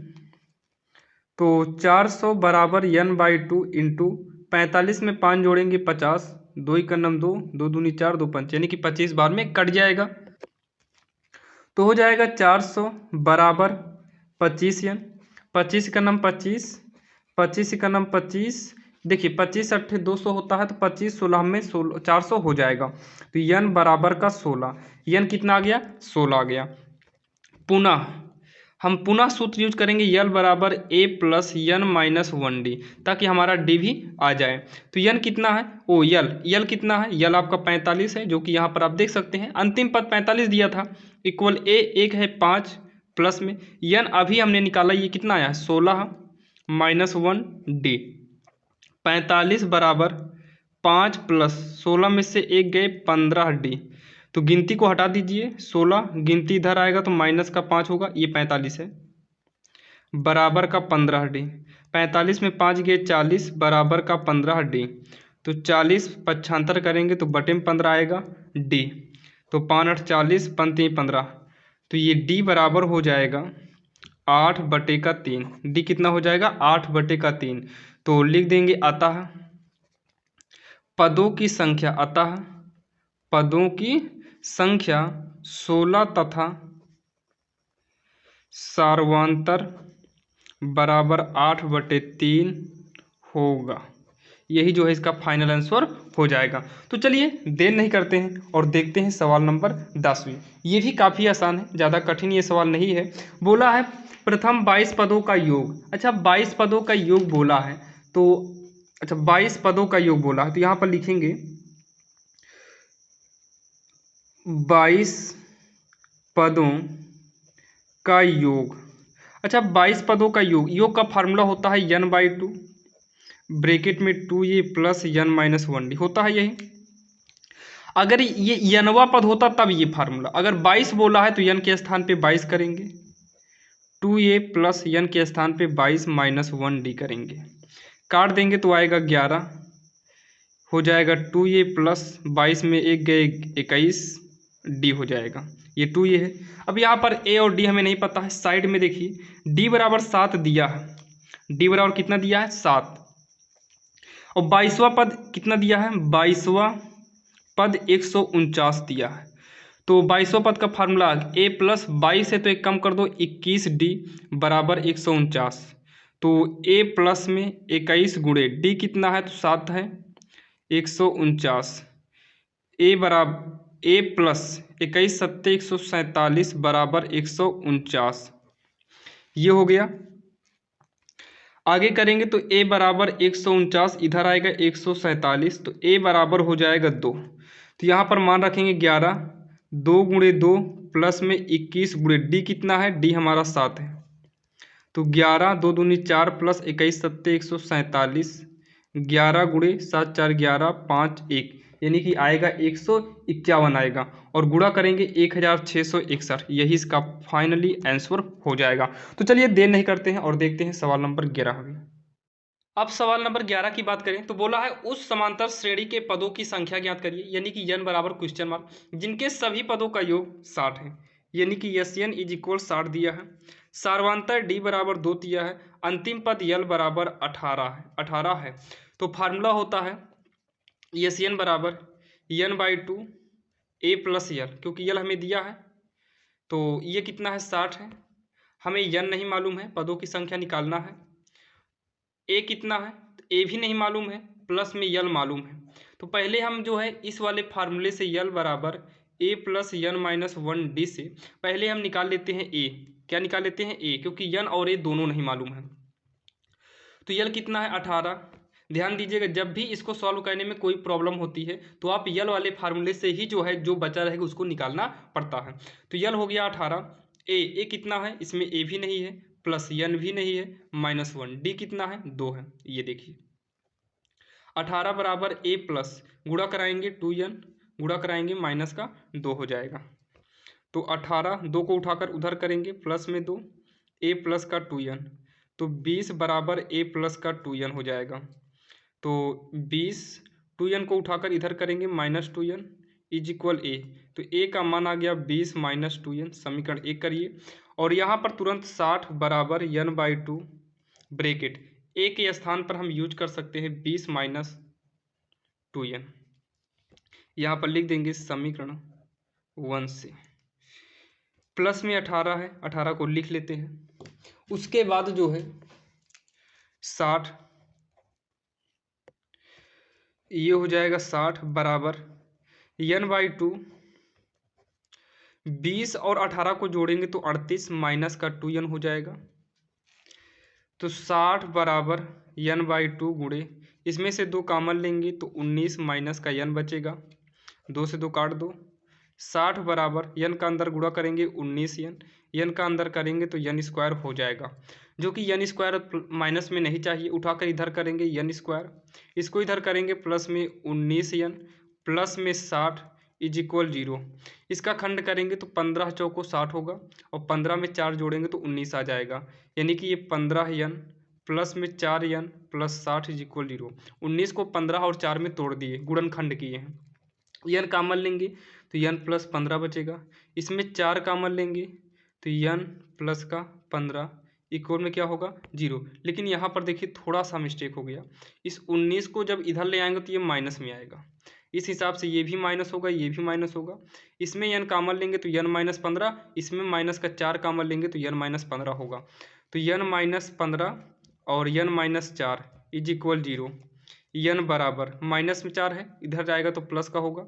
तो 400 बराबर n/2 इंटू 45 में 5 जोड़ेंगे 50, 2 का नम 2, 2 दूनी 4, 2 5, यानी कि 25 बार में कट जाएगा। तो हो जाएगा 400 बराबर 25 यन, 25 का नम 25, 25 का नम 25, देखिए 25 अट्ठे 200 होता है, तो 25 16 में 400 हो जाएगा। तो यन बराबर का 16, यन कितना आ गया 16 आ गया। हम पुनः सूत्र यूज करेंगे यल बराबर ए प्लस यन -1d, ताकि हमारा डी भी आ जाए। तो यन कितना है, ओ यल कितना है, यल आपका 45 है, जो कि यहाँ पर आप देख सकते हैं अंतिम पद 45 दिया था, इक्वल ए एक है 5 प्लस में यन अभी हमने निकाला, ये कितना आया 16 -1d। 45 बराबर 5 प्लस 16 में से एक गए 15d, तो गिनती को हटा दीजिए, 16 गिनती इधर आएगा तो माइनस का 5 होगा, ये 45 है, बराबर का 15 डी। 45 में 5 गए 40, बराबर का 15 डी। तो 40 पक्षांतर करेंगे तो बटे में 15 आएगा डी। तो 5 8 40, 5 3 15, तो ये डी बराबर हो जाएगा 8/3। डी कितना हो जाएगा? 8/3। तो लिख देंगे अतः पदों की संख्या, अतः पदों की संख्या 16 तथा सार्वंतर बराबर 8/3 होगा। यही जो है इसका फाइनल आंसर हो जाएगा। तो चलिए देर नहीं करते हैं और देखते हैं सवाल नंबर 10वीं। ये भी काफ़ी आसान है, ज़्यादा कठिन ये सवाल नहीं है। बोला है प्रथम 22 पदों का योग। अच्छा 22 पदों का योग बोला है, तो अच्छा 22 पदों का योग बोला है, तो यहाँ पर लिखेंगे 22 पदों का योग। अच्छा 22 पदों का योग का फार्मूला होता है n/2 ब्रैकेट में 2a प्लस n-1d होता है यही। अगर ये nवा पद होता तब ये फार्मूला, अगर 22 बोला है तो n के स्थान पे 22 करेंगे, 2a प्लस n के स्थान पे 22 माइनस 1d करेंगे, काट देंगे तो आएगा 11, हो जाएगा 2a प्लस 22 में 1 गए 21 d हो जाएगा, ये 2a है। अब यहाँ पर a और d हमें नहीं पता है, साइड में देखिए d बराबर 7 दिया है, d बराबर कितना दिया है? 7। और 22वां पद कितना दिया है? 22वां पद 149 दिया है। तो 22वां पद का फार्मूला a प्लस 22 है तो एक कम कर दो 21d बराबर 149। तो a प्लस में 21 गुणे d कितना है? तो 7 है 149। a बराबर a प्लस 21 सत्ते 147 बराबर 149, ये हो गया। आगे करेंगे तो a बराबर 149, इधर आएगा 147, तो a बराबर हो जाएगा 2। तो यहाँ पर मान रखेंगे 11, 2 गुणे 2 प्लस में 21 गुणे d कितना है? d हमारा 7 है, तो 11 2 दूनी 4 प्लस 21 सत्ते 147, 11 गुणे 7 4 11 5 1, यानी कि आएगा 151 आएगा, और गुणा करेंगे 1661, यही इसका फाइनली आंसर हो जाएगा। तो चलिए देर नहीं करते हैं और देखते हैं सवाल नंबर 11। अब सवाल नंबर 11 की बात करें तो बोला है उस समांतर श्रेणी के पदों की संख्या ज्ञात करिए, यानी कि n बराबर क्वेश्चन मार्क, जिनके सभी पदों का योग 60 है, यानी कि SN इज इक्वल 60 दिया है, सार्वंतर d बराबर 2 दिया है, अंतिम पद l बराबर 18 है। तो फार्मूला होता है SN बराबर n/2 a प्लस l, क्योंकि l हमें दिया है तो ये कितना है? 60 है, हमें n नहीं मालूम है, पदों की संख्या निकालना है। a कितना है? तो a भी नहीं मालूम है, प्लस में l मालूम है। तो पहले हम जो है इस वाले फार्मूले से l बराबर a प्लस n-1d से पहले हम निकाल लेते हैं a। क्या निकाल लेते हैं? a, क्योंकि n और a दोनों नहीं मालूम है। तो l कितना है? 18। ध्यान दीजिएगा जब भी इसको सॉल्व करने में कोई प्रॉब्लम होती है तो आप यल वाले फार्मूले से ही जो है जो बचा रहेगा उसको निकालना पड़ता है। तो यल हो गया 18, ए कितना है? इसमें ए भी नहीं है, प्लस n भी नहीं है, -1, डी कितना है? 2 है। ये देखिए 18 बराबर a प्लस गुणा कराएंगे 2n, गुणा कराएंगे माइनस का 2 हो जाएगा। तो 18 2 को उठाकर उधर करेंगे, प्लस में 2 a प्लस का 2n, तो 20 बराबर a प्लस का 2n हो जाएगा। तो 20 2n को उठाकर इधर करेंगे, -2n इज इक्वल a, तो a का मान आ गया 20 - 2n, समीकरण 1 करिए। और यहाँ पर तुरंत 60 बराबर n/2 ब्रैकेट a के स्थान पर हम यूज कर सकते हैं 20 - 2n, यहाँ पर लिख देंगे समीकरण 1 से। प्लस में 18 है, 18 को लिख लेते हैं। उसके बाद जो है 60, ये हो जाएगा 60 बराबर n/2, 20 और 18 को जोड़ेंगे तो 38 माइनस का 2n हो जाएगा। तो 60 बराबर n/2 गुणे, इसमें से 2 कॉमन लेंगे तो 19 माइनस का n बचेगा, 2 से 2 काट दो। 60 बराबर n का अंदर गुणा करेंगे 19n, n का अंदर करेंगे तो n स्क्वायर हो जाएगा, जो कि n स्क्वायर माइनस में नहीं चाहिए, उठाकर इधर करेंगे n स्क्वायर, इसको इधर करेंगे प्लस में 19n प्लस में 60 इज इक्वल 0। इसका खंड करेंगे तो 15 चौको 60 होगा और 15 में 4 जोड़ेंगे तो 19 आ जाएगा, यानी कि ये 15n प्लस में 4n प्लस 60 इज इक्वल 0। 19 को 15 और 4 में तोड़ दिए, गुणनखंड किए हैं। n कामन लेंगे तो n प्लस 15 बचेगा, इसमें 4 कामन लेंगे तो n प्लस का 15 इक्वल में क्या होगा 0। लेकिन यहाँ पर देखिए थोड़ा सा मिस्टेक हो गया, इस 19 को जब इधर ले आएंगे तो ये माइनस में आएगा, इस हिसाब से ये भी माइनस होगा, ये भी माइनस होगा। इसमें n कामन लेंगे तो n माइनस 15, इसमें माइनस का 4 कामन लेंगे तो n माइनस 15 होगा। तो n माइनस 15 और n minus 4 is equal 0। n बराबर माइनस में 4 है, इधर जाएगा तो प्लस का होगा,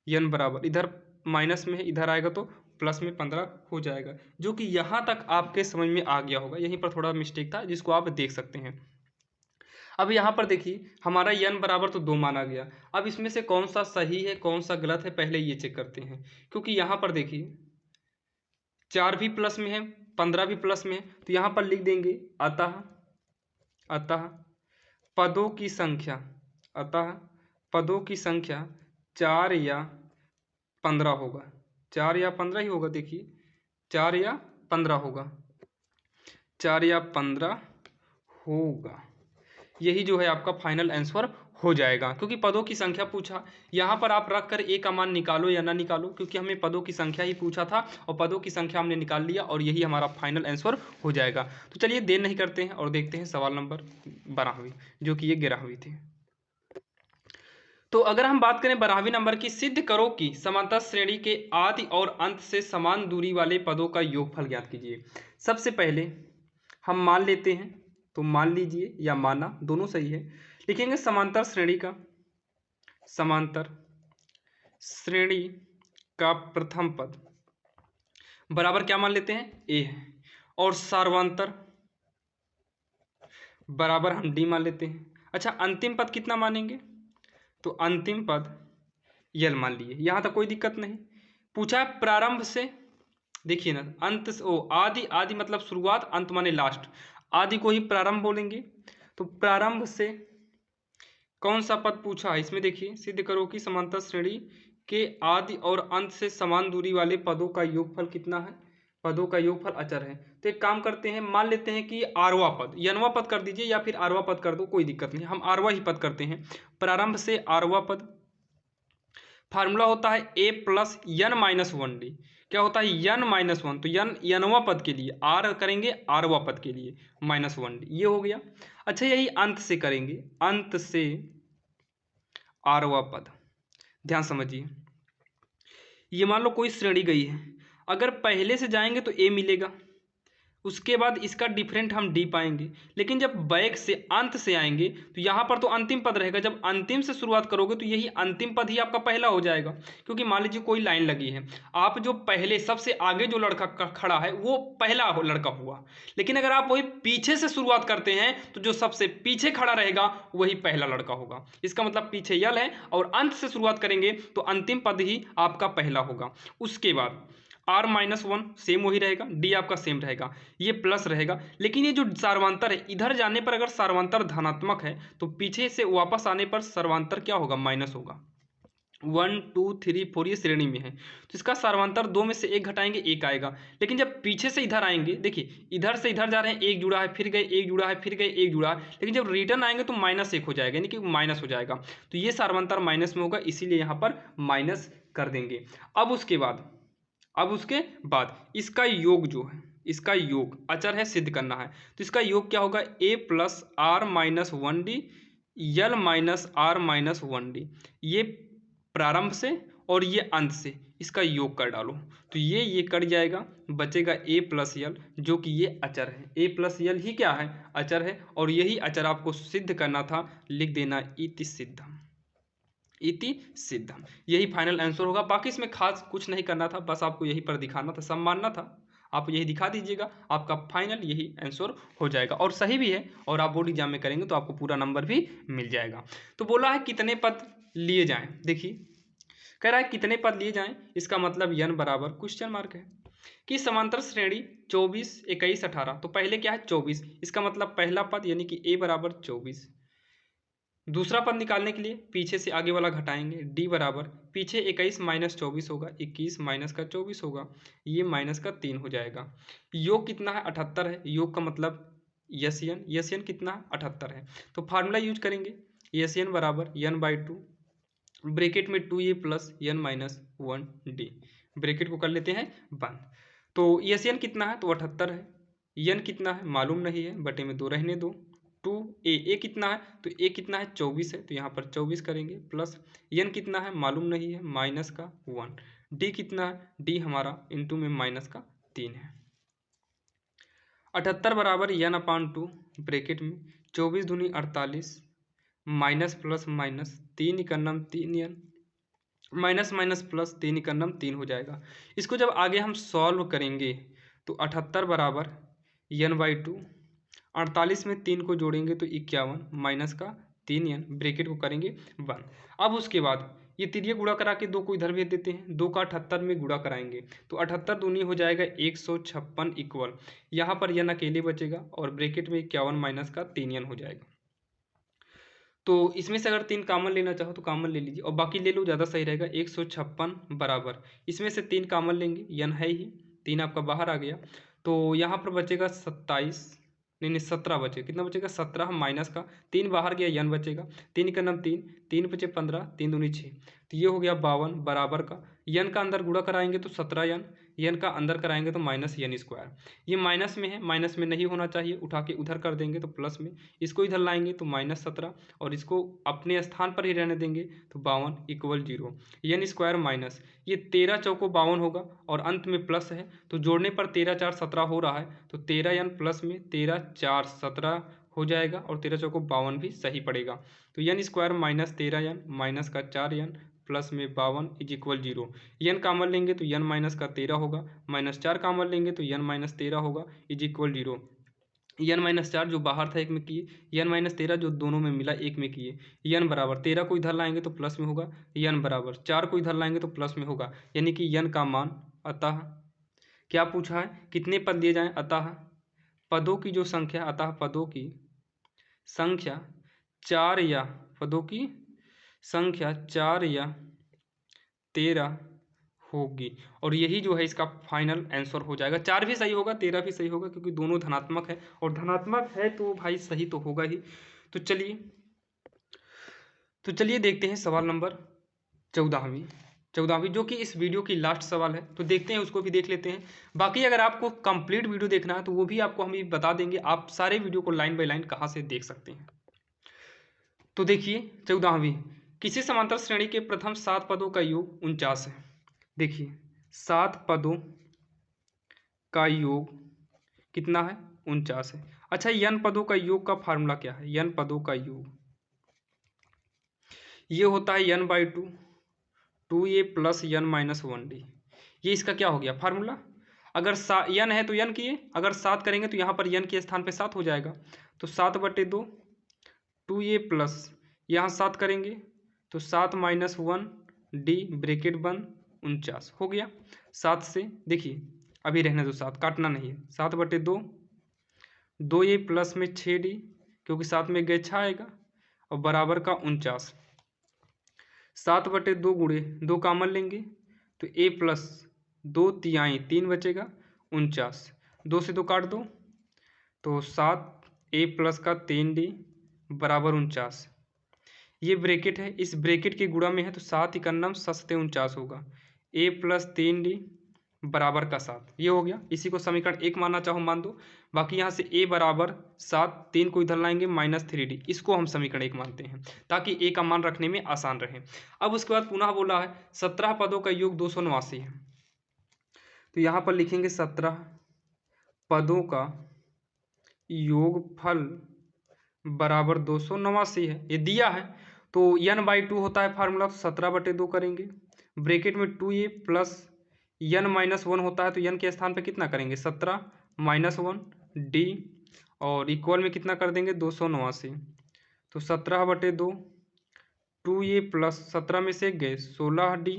n बराबर इधर माइनस में है, इधर आएगा तो प्लस में 15 हो जाएगा, जो कि यहाँ तक आपके समझ में आ गया होगा। यहीं पर थोड़ा मिस्टेक था जिसको आप देख सकते हैं। अब यहाँ पर देखिए हमारा n बराबर तो 2 माना गया। अब इसमें से कौन सा सही है कौन सा गलत है पहले ये चेक करते हैं, क्योंकि यहाँ पर देखिए 4 भी प्लस में है 15 भी प्लस में है, तो यहाँ पर लिख देंगे अतः पदों की संख्या, अतः पदों की संख्या 4 या 15 होगा, 4 या 15 ही होगा। देखिए 4 या 15 होगा, 4 या 15 होगा, यही जो है आपका फाइनल आंसर हो जाएगा। क्योंकि पदों की संख्या पूछा, यहाँ पर आप रख कर ए का मान निकालो या ना निकालो, क्योंकि हमें पदों की संख्या ही पूछा था और पदों की संख्या हमने निकाल लिया और यही हमारा फाइनल आंसर हो जाएगा। तो चलिए देर नहीं करते हैं और देखते हैं सवाल नंबर 12वीं, जो कि ये 11वीं थी। तो अगर हम बात करें 12वीं नंबर की, सिद्ध करो कि समांतर श्रेणी के आदि और अंत से समान दूरी वाले पदों का योगफल ज्ञात कीजिए। सबसे पहले हम मान लेते हैं, तो मान लीजिए या माना दोनों सही है। लिखेंगे समांतर श्रेणी का, समांतर श्रेणी का प्रथम पद बराबर क्या मान लेते हैं ए है, और सार्वंतर बराबर हम डी मान लेते हैं। अच्छा अंतिम पद कितना मानेंगे, तो अंतिम पद यल मान लिए, यहाँ तक कोई दिक्कत नहीं। पूछा प्रारंभ से, देखिए ना अंत से, आदि, आदि मतलब शुरुआत, अंत माने लास्ट, आदि को ही प्रारंभ बोलेंगे। तो प्रारंभ से कौन सा पद पूछा है इसमें, देखिए सिद्ध करो कि समांतर श्रेणी के आदि और अंत से समान दूरी वाले पदों का योगफल कितना है, पदों का योगफल अचर है। तो एक काम करते हैं, मान लेते हैं कि आरवा पद, यनवा पद कर दीजिए या फिर आरवा पद कर दो, कोई दिक्कत नहीं, हम आरवा ही पद करते हैं। प्रारंभ से आरवा पद, फार्मूला होता है ए प्लस यन माइनस 1d, क्या होता है यन माइनस 1, तो यन यनवा पद के लिए, आर करेंगे आरवा पद के लिए माइनस 1d, ये हो गया। अच्छा यही अंत से करेंगे, अंत से आरवा पद, ध्यान समझिए, ये मान लो कोई श्रेणी गई है, अगर पहले से जाएंगे तो ए मिलेगा, उसके बाद इसका डिफरेंट हम डी पाएंगे, लेकिन जब बैक से अंत से आएंगे तो यहाँ पर तो अंतिम पद रहेगा, जब अंतिम से शुरुआत करोगे तो यही अंतिम पद ही आपका पहला हो जाएगा। क्योंकि मान लीजिए कोई लाइन लगी है, आप जो पहले सबसे आगे जो लड़का खड़ा है वो पहला लड़का हुआ, लेकिन अगर आप वही पीछे से शुरुआत करते हैं तो जो सबसे पीछे खड़ा रहेगा वही पहला लड़का होगा। इसका मतलब पीछे यल है और अंत से शुरुआत करेंगे तो अंतिम पद ही आपका पहला होगा। उसके बाद आर माइनस 1 सेम वही रहेगा, डी आपका सेम रहेगा, ये प्लस रहेगा। लेकिन ये जो सार्वंतर है, इधर जाने पर अगर सार्वंतर धनात्मक है तो पीछे से वापस आने पर सर्वांतर क्या होगा माइनस होगा। 1 2 3 4 ये श्रेणी में है तो इसका सार्वंतर 2 में से 1 घटाएंगे 1 आएगा। लेकिन जब पीछे से इधर आएंगे, देखिए इधर से इधर जा रहे हैं, 1 जुड़ा है फिर गए, 1 जुड़ा है फिर गए, 1 जुड़ा है, लेकिन जब रिटर्न आएंगे तो -1 हो जाएगा, यानी कि माइनस हो जाएगा। तो ये सार्वंतर माइनस में होगा, इसीलिए यहाँ पर माइनस कर देंगे। अब उसके बाद इसका योग जो है, इसका योग अचर है, सिद्ध करना है, तो इसका योग क्या होगा a plus r minus 1d यल माइनस आर माइनस 1d, ये प्रारंभ से और ये अंत से इसका योग कर डालो तो ये कट जाएगा, बचेगा a प्लस यल, जो कि ये अचर है। a प्लस यल ही क्या है अचर है, और यही अचर आपको सिद्ध करना था, लिख देना इति सिद्धम, इति सिद्धम, यही फाइनल आंसर होगा। बाकी इसमें खास कुछ नहीं करना था, बस आपको यही पर दिखाना था, सब मानना था, आप यही दिखा दीजिएगा, आपका फाइनल यही आंसर हो जाएगा और सही भी है। और आप बोर्ड एग्जाम में करेंगे तो आपको पूरा नंबर भी मिल जाएगा। तो बोला है कितने पद लिए जाएं, देखिए कह रहा है कितने पद लिए जाएं, इसका मतलब n बराबर क्वेश्चन मार्क है कि समांतर श्रेणी 24 21 18, तो पहले क्या है 24, इसका मतलब पहला पद यानी कि a बराबर 24 दूसरा पद निकालने के लिए पीछे से आगे वाला घटाएंगे, डी बराबर पीछे 21 माइनस 24 होगा, 21 माइनस का 24 होगा, ये माइनस का 3 हो जाएगा। योग कितना है? 78 है। योग का मतलब यस एन कितना है? 78 है। तो फार्मूला यूज करेंगे, यस एन बराबर एन बाई 2 ब्रेकेट में 2a plus N minus 1d, bracket को कर लेते हैं बंद। तो यस एन कितना है? तो 78 है। एन कितना है? मालूम नहीं है, बटे में 2 रहने दो। 2a कितना है? तो a कितना है? 24 है, तो यहाँ पर 24 करेंगे, प्लस एन कितना है? मालूम नहीं है, माइनस का 1। डी कितना है? डी हमारा इंटू में माइनस का 3 है। 78 बराबर एन अपान 2 ब्रेकेट में 24 दूनी 48 माइनस प्लस माइनस 3 इकन्नम 3 एन माइनस माइनस प्लस 3 इकन्नम 3 हो जाएगा। इसको जब आगे हम सॉल्व करेंगे तो 78 बराबर एन बाई 2, 48 में 3 को जोड़ेंगे तो 51 माइनस का 3 एन, ब्रेकेट को करेंगे बंद। अब उसके बाद ये तिरिये गुणा करा के 2 को इधर भेज देते हैं, 2 का 78 में गुणा कराएंगे तो 78 दूनी हो जाएगा 156 इक्वल, यहाँ पर एन अकेले बचेगा और ब्रेकेट में 51 माइनस का 3 एन हो जाएगा। तो इसमें से अगर 3 कामन लेना चाहो तो कामन ले लीजिए और बाकी ले लो, ज़्यादा सही रहेगा। 156 बराबर इसमें से 3 कामन लेंगे, एन है ही, 3 आपका बाहर आ गया, तो यहाँ पर बचेगा 27, नहीं 17 बचे, कितना बचेगा? 17 माइनस का 3 बाहर गया, एन बचेगा, 3 का नाम 3, 3 बचे 15, 3 दूनी 6, तो ये हो गया 52 बराबर का एन का अंदर गुणा कराएंगे तो 17 एन का अंदर कराएंगे तो माइनस एन स्क्वायर। ये माइनस में है, माइनस में नहीं होना चाहिए, उठा के उधर कर देंगे तो प्लस में, इसको इधर लाएंगे तो माइनस 17 और इसको अपने स्थान पर ही रहने देंगे तो 52 इक्वल 0, एन स्क्वायर माइनस ये 13 चौको 52 होगा और अंत में प्लस है तो जोड़ने पर 13 4 17 हो रहा है, तो 13 एन प्लस में 13 4 17 हो जाएगा और 13 चौको 52 भी सही पड़ेगा। तो n square minus 13 n minus का 4 एन प्लस में 52 इज इक्वल 0। एन कामन लेंगे तो एन माइनस का 13 होगा, माइनस 4 कामन लेंगे तो एन माइनस 13 होगा इज इक्वल 0। एन माइनस 4 जो बाहर था एक में किए, एन माइनस 13 जो दोनों में मिला एक में किए, एन बराबर 13 को इधर लाएंगे तो प्लस में होगा, एन बराबर 4 को इधर लाएंगे तो प्लस में होगा, यानी कि एन का मान अतः क्या पूछा है? कितने पद दिए जाएं? अतः पदों की जो संख्या, अतः पदों की संख्या 4 या पदों की संख्या 4 या 13 होगी और यही जो है इसका फाइनल आंसर हो जाएगा। 4 भी सही होगा, 13 भी सही होगा, क्योंकि दोनों धनात्मक है और धनात्मक है तो भाई सही तो होगा ही। तो चलिए देखते हैं सवाल नंबर 14वीं, जो कि इस वीडियो की लास्ट सवाल है, तो देखते हैं, उसको भी देख लेते हैं। बाकी अगर आपको कंप्लीट वीडियो देखना है तो वो भी आपको हम बता देंगे, आप सारे वीडियो को लाइन बाय लाइन कहाँ से देख सकते हैं। तो देखिए 14वीं, किसी समांतर श्रेणी के प्रथम 7 पदों का योग 49 है। देखिए 7 पदों का योग कितना है? 49 है। अच्छा, n पदों का योग का फार्मूला क्या है? n पदों का योग ये होता है n by 2 2a plus n minus 1d। ये इसका क्या हो गया फार्मूला? अगर n है तो n किए, अगर 7 करेंगे तो यहाँ पर n के स्थान पे 7 हो जाएगा, तो 7/2 2a प्लस यहाँ 7 करेंगे तो 7 माइनस 1d ब्रेकेट बंद 49 हो गया। 7 से देखिए अभी रहने दो, 7 काटना नहीं है, 7/2 2a प्लस में 6d, क्योंकि 7 में गए 6 आएगा और बराबर का 49। 7/2 गुणे 2 कामन लेंगे तो a प्लस 2 तिहाई 3 बचेगा 49, 2 से 2 काट दो तो 7a प्लस का 3d बराबर 49। ये ब्रैकेट है, इस ब्रैकेट के गुणा में है तो 7 इकन्नम 49 होगा, a प्लस 3d बराबर का 7, ये हो गया। इसी को समीकरण 1 मानना चाहो मान दो, बाकी यहाँ से a बराबर 7, 3 को इधर लाएंगे माइनस 3d, इसको हम समीकरण 1 मानते हैं ताकि a का मान रखने में आसान रहे। अब उसके बाद पुनः बोला है 17 पदों का योग 289 है, तो यहाँ पर लिखेंगे 17 पदों का योगफल बराबर 289 है, ये दिया है। तो n बाई 2 होता है फार्मूला, 17/2 करेंगे, ब्रैकेट में 2a प्लस n माइनस 1 होता है तो n के स्थान पे कितना करेंगे 17 माइनस 1d और इक्वल में कितना कर देंगे 289, तो 17/2 2a प्लस 17 में से गए 16d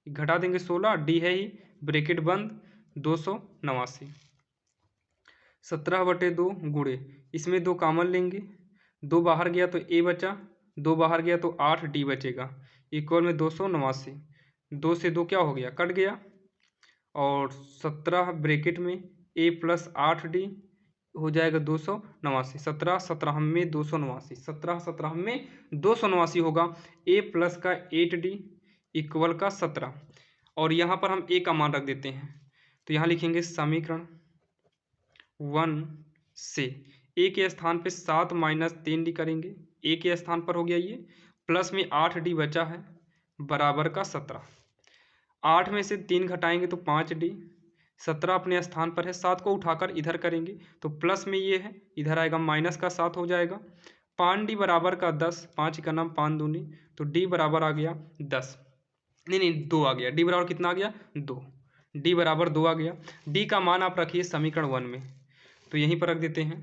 घटा देंगे 16d है ही, ब्रैकेट बंद 289। 17/2 गुणे इसमें 2 कामन लेंगे, 2 बाहर गया तो a बचा 2 बाहर गया तो 8d बचेगा, इक्वल में 289। 2 से 2 क्या हो गया, कट गया, और 17 ब्रैकेट में a प्लस 8d हो जाएगा 289। 17 17 में 289, 17 17 में 289 होगा। a प्लस का 8d इक्वल का 17, और यहाँ पर हम a का मान रख देते हैं। तो यहाँ लिखेंगे समीकरण 1 से a के स्थान पे 7 माइनस 3d करेंगे, a के स्थान पर हो गया ये, प्लस में 8d बचा है बराबर का 17। 8 में से 3 घटाएंगे तो 5d, 17 अपने स्थान पर है, 7 को उठाकर इधर करेंगे तो प्लस में ये है, इधर आएगा माइनस का 7 हो जाएगा। 5d बराबर का 10, 5 का नाम 5 दूनी, तो d बराबर आ गया 10, नहीं 2 आ गया, d बराबर कितना आ गया 2, d बराबर 2 आ गया। d का मान आप रखिए समीकरण 1 में, तो यहीं पर रख देते हैं।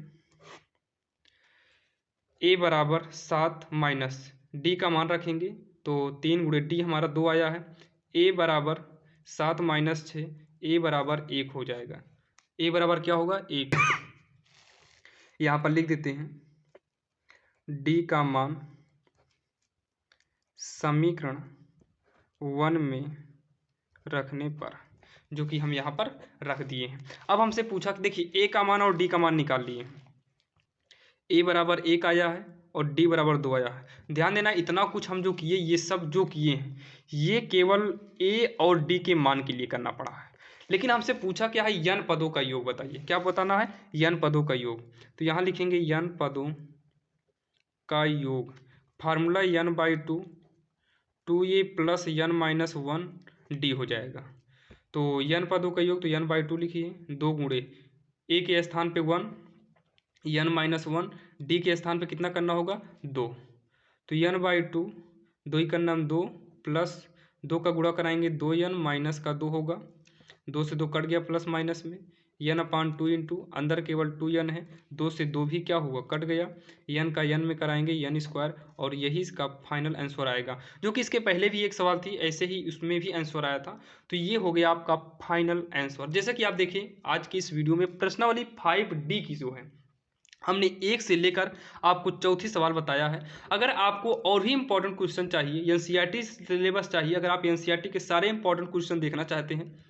a बराबर 7 माइनस d का मान रखेंगे तो 3 गुणे d हमारा 2 आया है। a बराबर 7 माइनस 6, a बराबर 1 हो जाएगा। a बराबर क्या होगा 1। यहाँ पर लिख देते हैं d का मान समीकरण 1 में रखने पर, जो कि हम यहाँ पर रख दिए हैं। अब हमसे पूछा कि देखिए a का मान और d का मान निकाल लिए। a बराबर 1 आया है और d बराबर 2 आया है। ध्यान देना, इतना कुछ हम जो किए, ये सब जो किए हैं, ये केवल a और d के मान के लिए करना पड़ा है। लेकिन हमसे पूछा क्या है, n पदों का योग बताइए। क्या बताना है, n पदों का योग। तो यहाँ लिखेंगे n पदों का योग, formula n/2, 2a plus n minus 1d हो जाएगा। तो n पदों का योग, तो n/2 लिखिए, 2 गुणे a के स्थान पे 1, n माइनस 1, d के स्थान पे कितना करना होगा 2, तो n/2, 2 ही का नाम 2, प्लस 2 का गुणा कराएंगे 2n माइनस का 2 होगा, 2 से 2 कट गया प्लस माइनस में, n/2 इंटू अंदर केवल 2n है, 2 से 2 भी क्या हुआ, कट गया, n का n में कराएंगे n स्क्वायर, और यही इसका फाइनल आंसर आएगा। जो कि इसके पहले भी एक सवाल थी, ऐसे ही उसमें भी आंसर आया था। तो ये हो गया आपका फाइनल आंसर। जैसा कि आप देखिए आज की इस वीडियो में प्रश्नावली 5D की जो है, हमने 1 से लेकर आपको चौथी सवाल बताया है। अगर आपको और भी इंपॉर्टेंट क्वेश्चन चाहिए, एनसीईआरटी सिलेबस चाहिए, अगर आप एनसीईआरटी के सारे इंपॉर्टेंट क्वेश्चन देखना चाहते हैं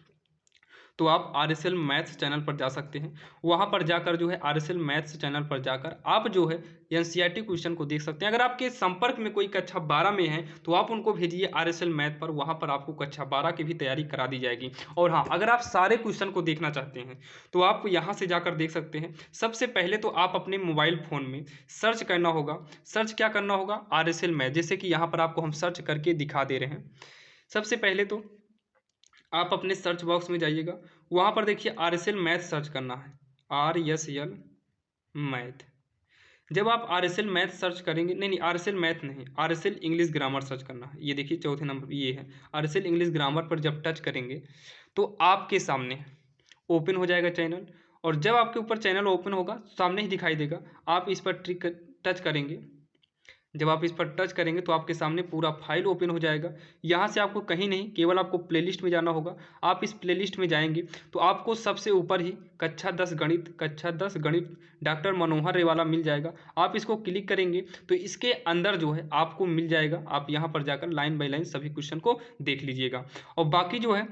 तो आप RSL मैथ्स चैनल पर जा सकते हैं। वहाँ पर जाकर जो है RSL मैथ्स चैनल पर जाकर आप जो है एनसीईआरटी क्वेश्चन को देख सकते हैं। अगर आपके संपर्क में कोई कक्षा 12 में है तो आप उनको भेजिए RSL मैथ पर, वहाँ पर आपको कक्षा 12 की भी तैयारी करा दी जाएगी। और हाँ, अगर आप सारे क्वेश्चन को देखना चाहते हैं तो आप यहाँ से जाकर देख सकते हैं। सबसे पहले तो आप अपने मोबाइल फ़ोन में सर्च करना होगा। सर्च क्या करना होगा, RSL मैथ, जैसे कि यहाँ पर आपको हम सर्च करके दिखा दे रहे हैं। सबसे पहले तो आप अपने सर्च बॉक्स में जाइएगा, वहाँ पर देखिए RSL मैथ सर्च करना है, RSL मैथ। जब आप RSL मैथ सर्च करेंगे, नहीं RSL मैथ नहीं, RSL इंग्लिश ग्रामर सर्च करना है। ये देखिए चौथे नंबर ये है, RSL इंग्लिश ग्रामर पर जब टच करेंगे तो आपके सामने ओपन हो जाएगा चैनल, और जब आपके ऊपर चैनल ओपन होगा सामने ही दिखाई देगा, आप इस पर टच करेंगे। जब आप इस पर टच करेंगे तो आपके सामने पूरा फाइल ओपन हो जाएगा। यहाँ से आपको कहीं नहीं, केवल आपको प्लेलिस्ट में जाना होगा। आप इस प्लेलिस्ट में जाएंगे तो आपको सबसे ऊपर ही कक्षा 10 गणित डॉक्टर मनोहर रेवाला मिल जाएगा। आप इसको क्लिक करेंगे तो इसके अंदर जो है आपको मिल जाएगा। आप यहाँ पर जाकर लाइन बाय लाइन सभी क्वेश्चन को देख लीजिएगा। और बाकी जो है,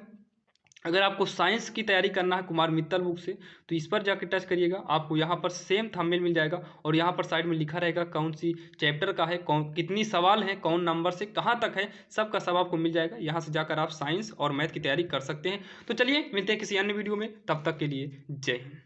अगर आपको साइंस की तैयारी करना है कुमार मित्तल बुक से, तो इस पर जाकर टच करिएगा, आपको यहाँ पर सेम थंबनेल मिल जाएगा, और यहाँ पर साइड में लिखा रहेगा कौन सी चैप्टर का है, कौन कितनी सवाल है, कौन नंबर से कहाँ तक है, सबका सब आपको मिल जाएगा। यहाँ से जाकर आप साइंस और मैथ की तैयारी कर सकते हैं। तो चलिए मिलते हैं किसी अन्य वीडियो में, तब तक के लिए जय हिंद।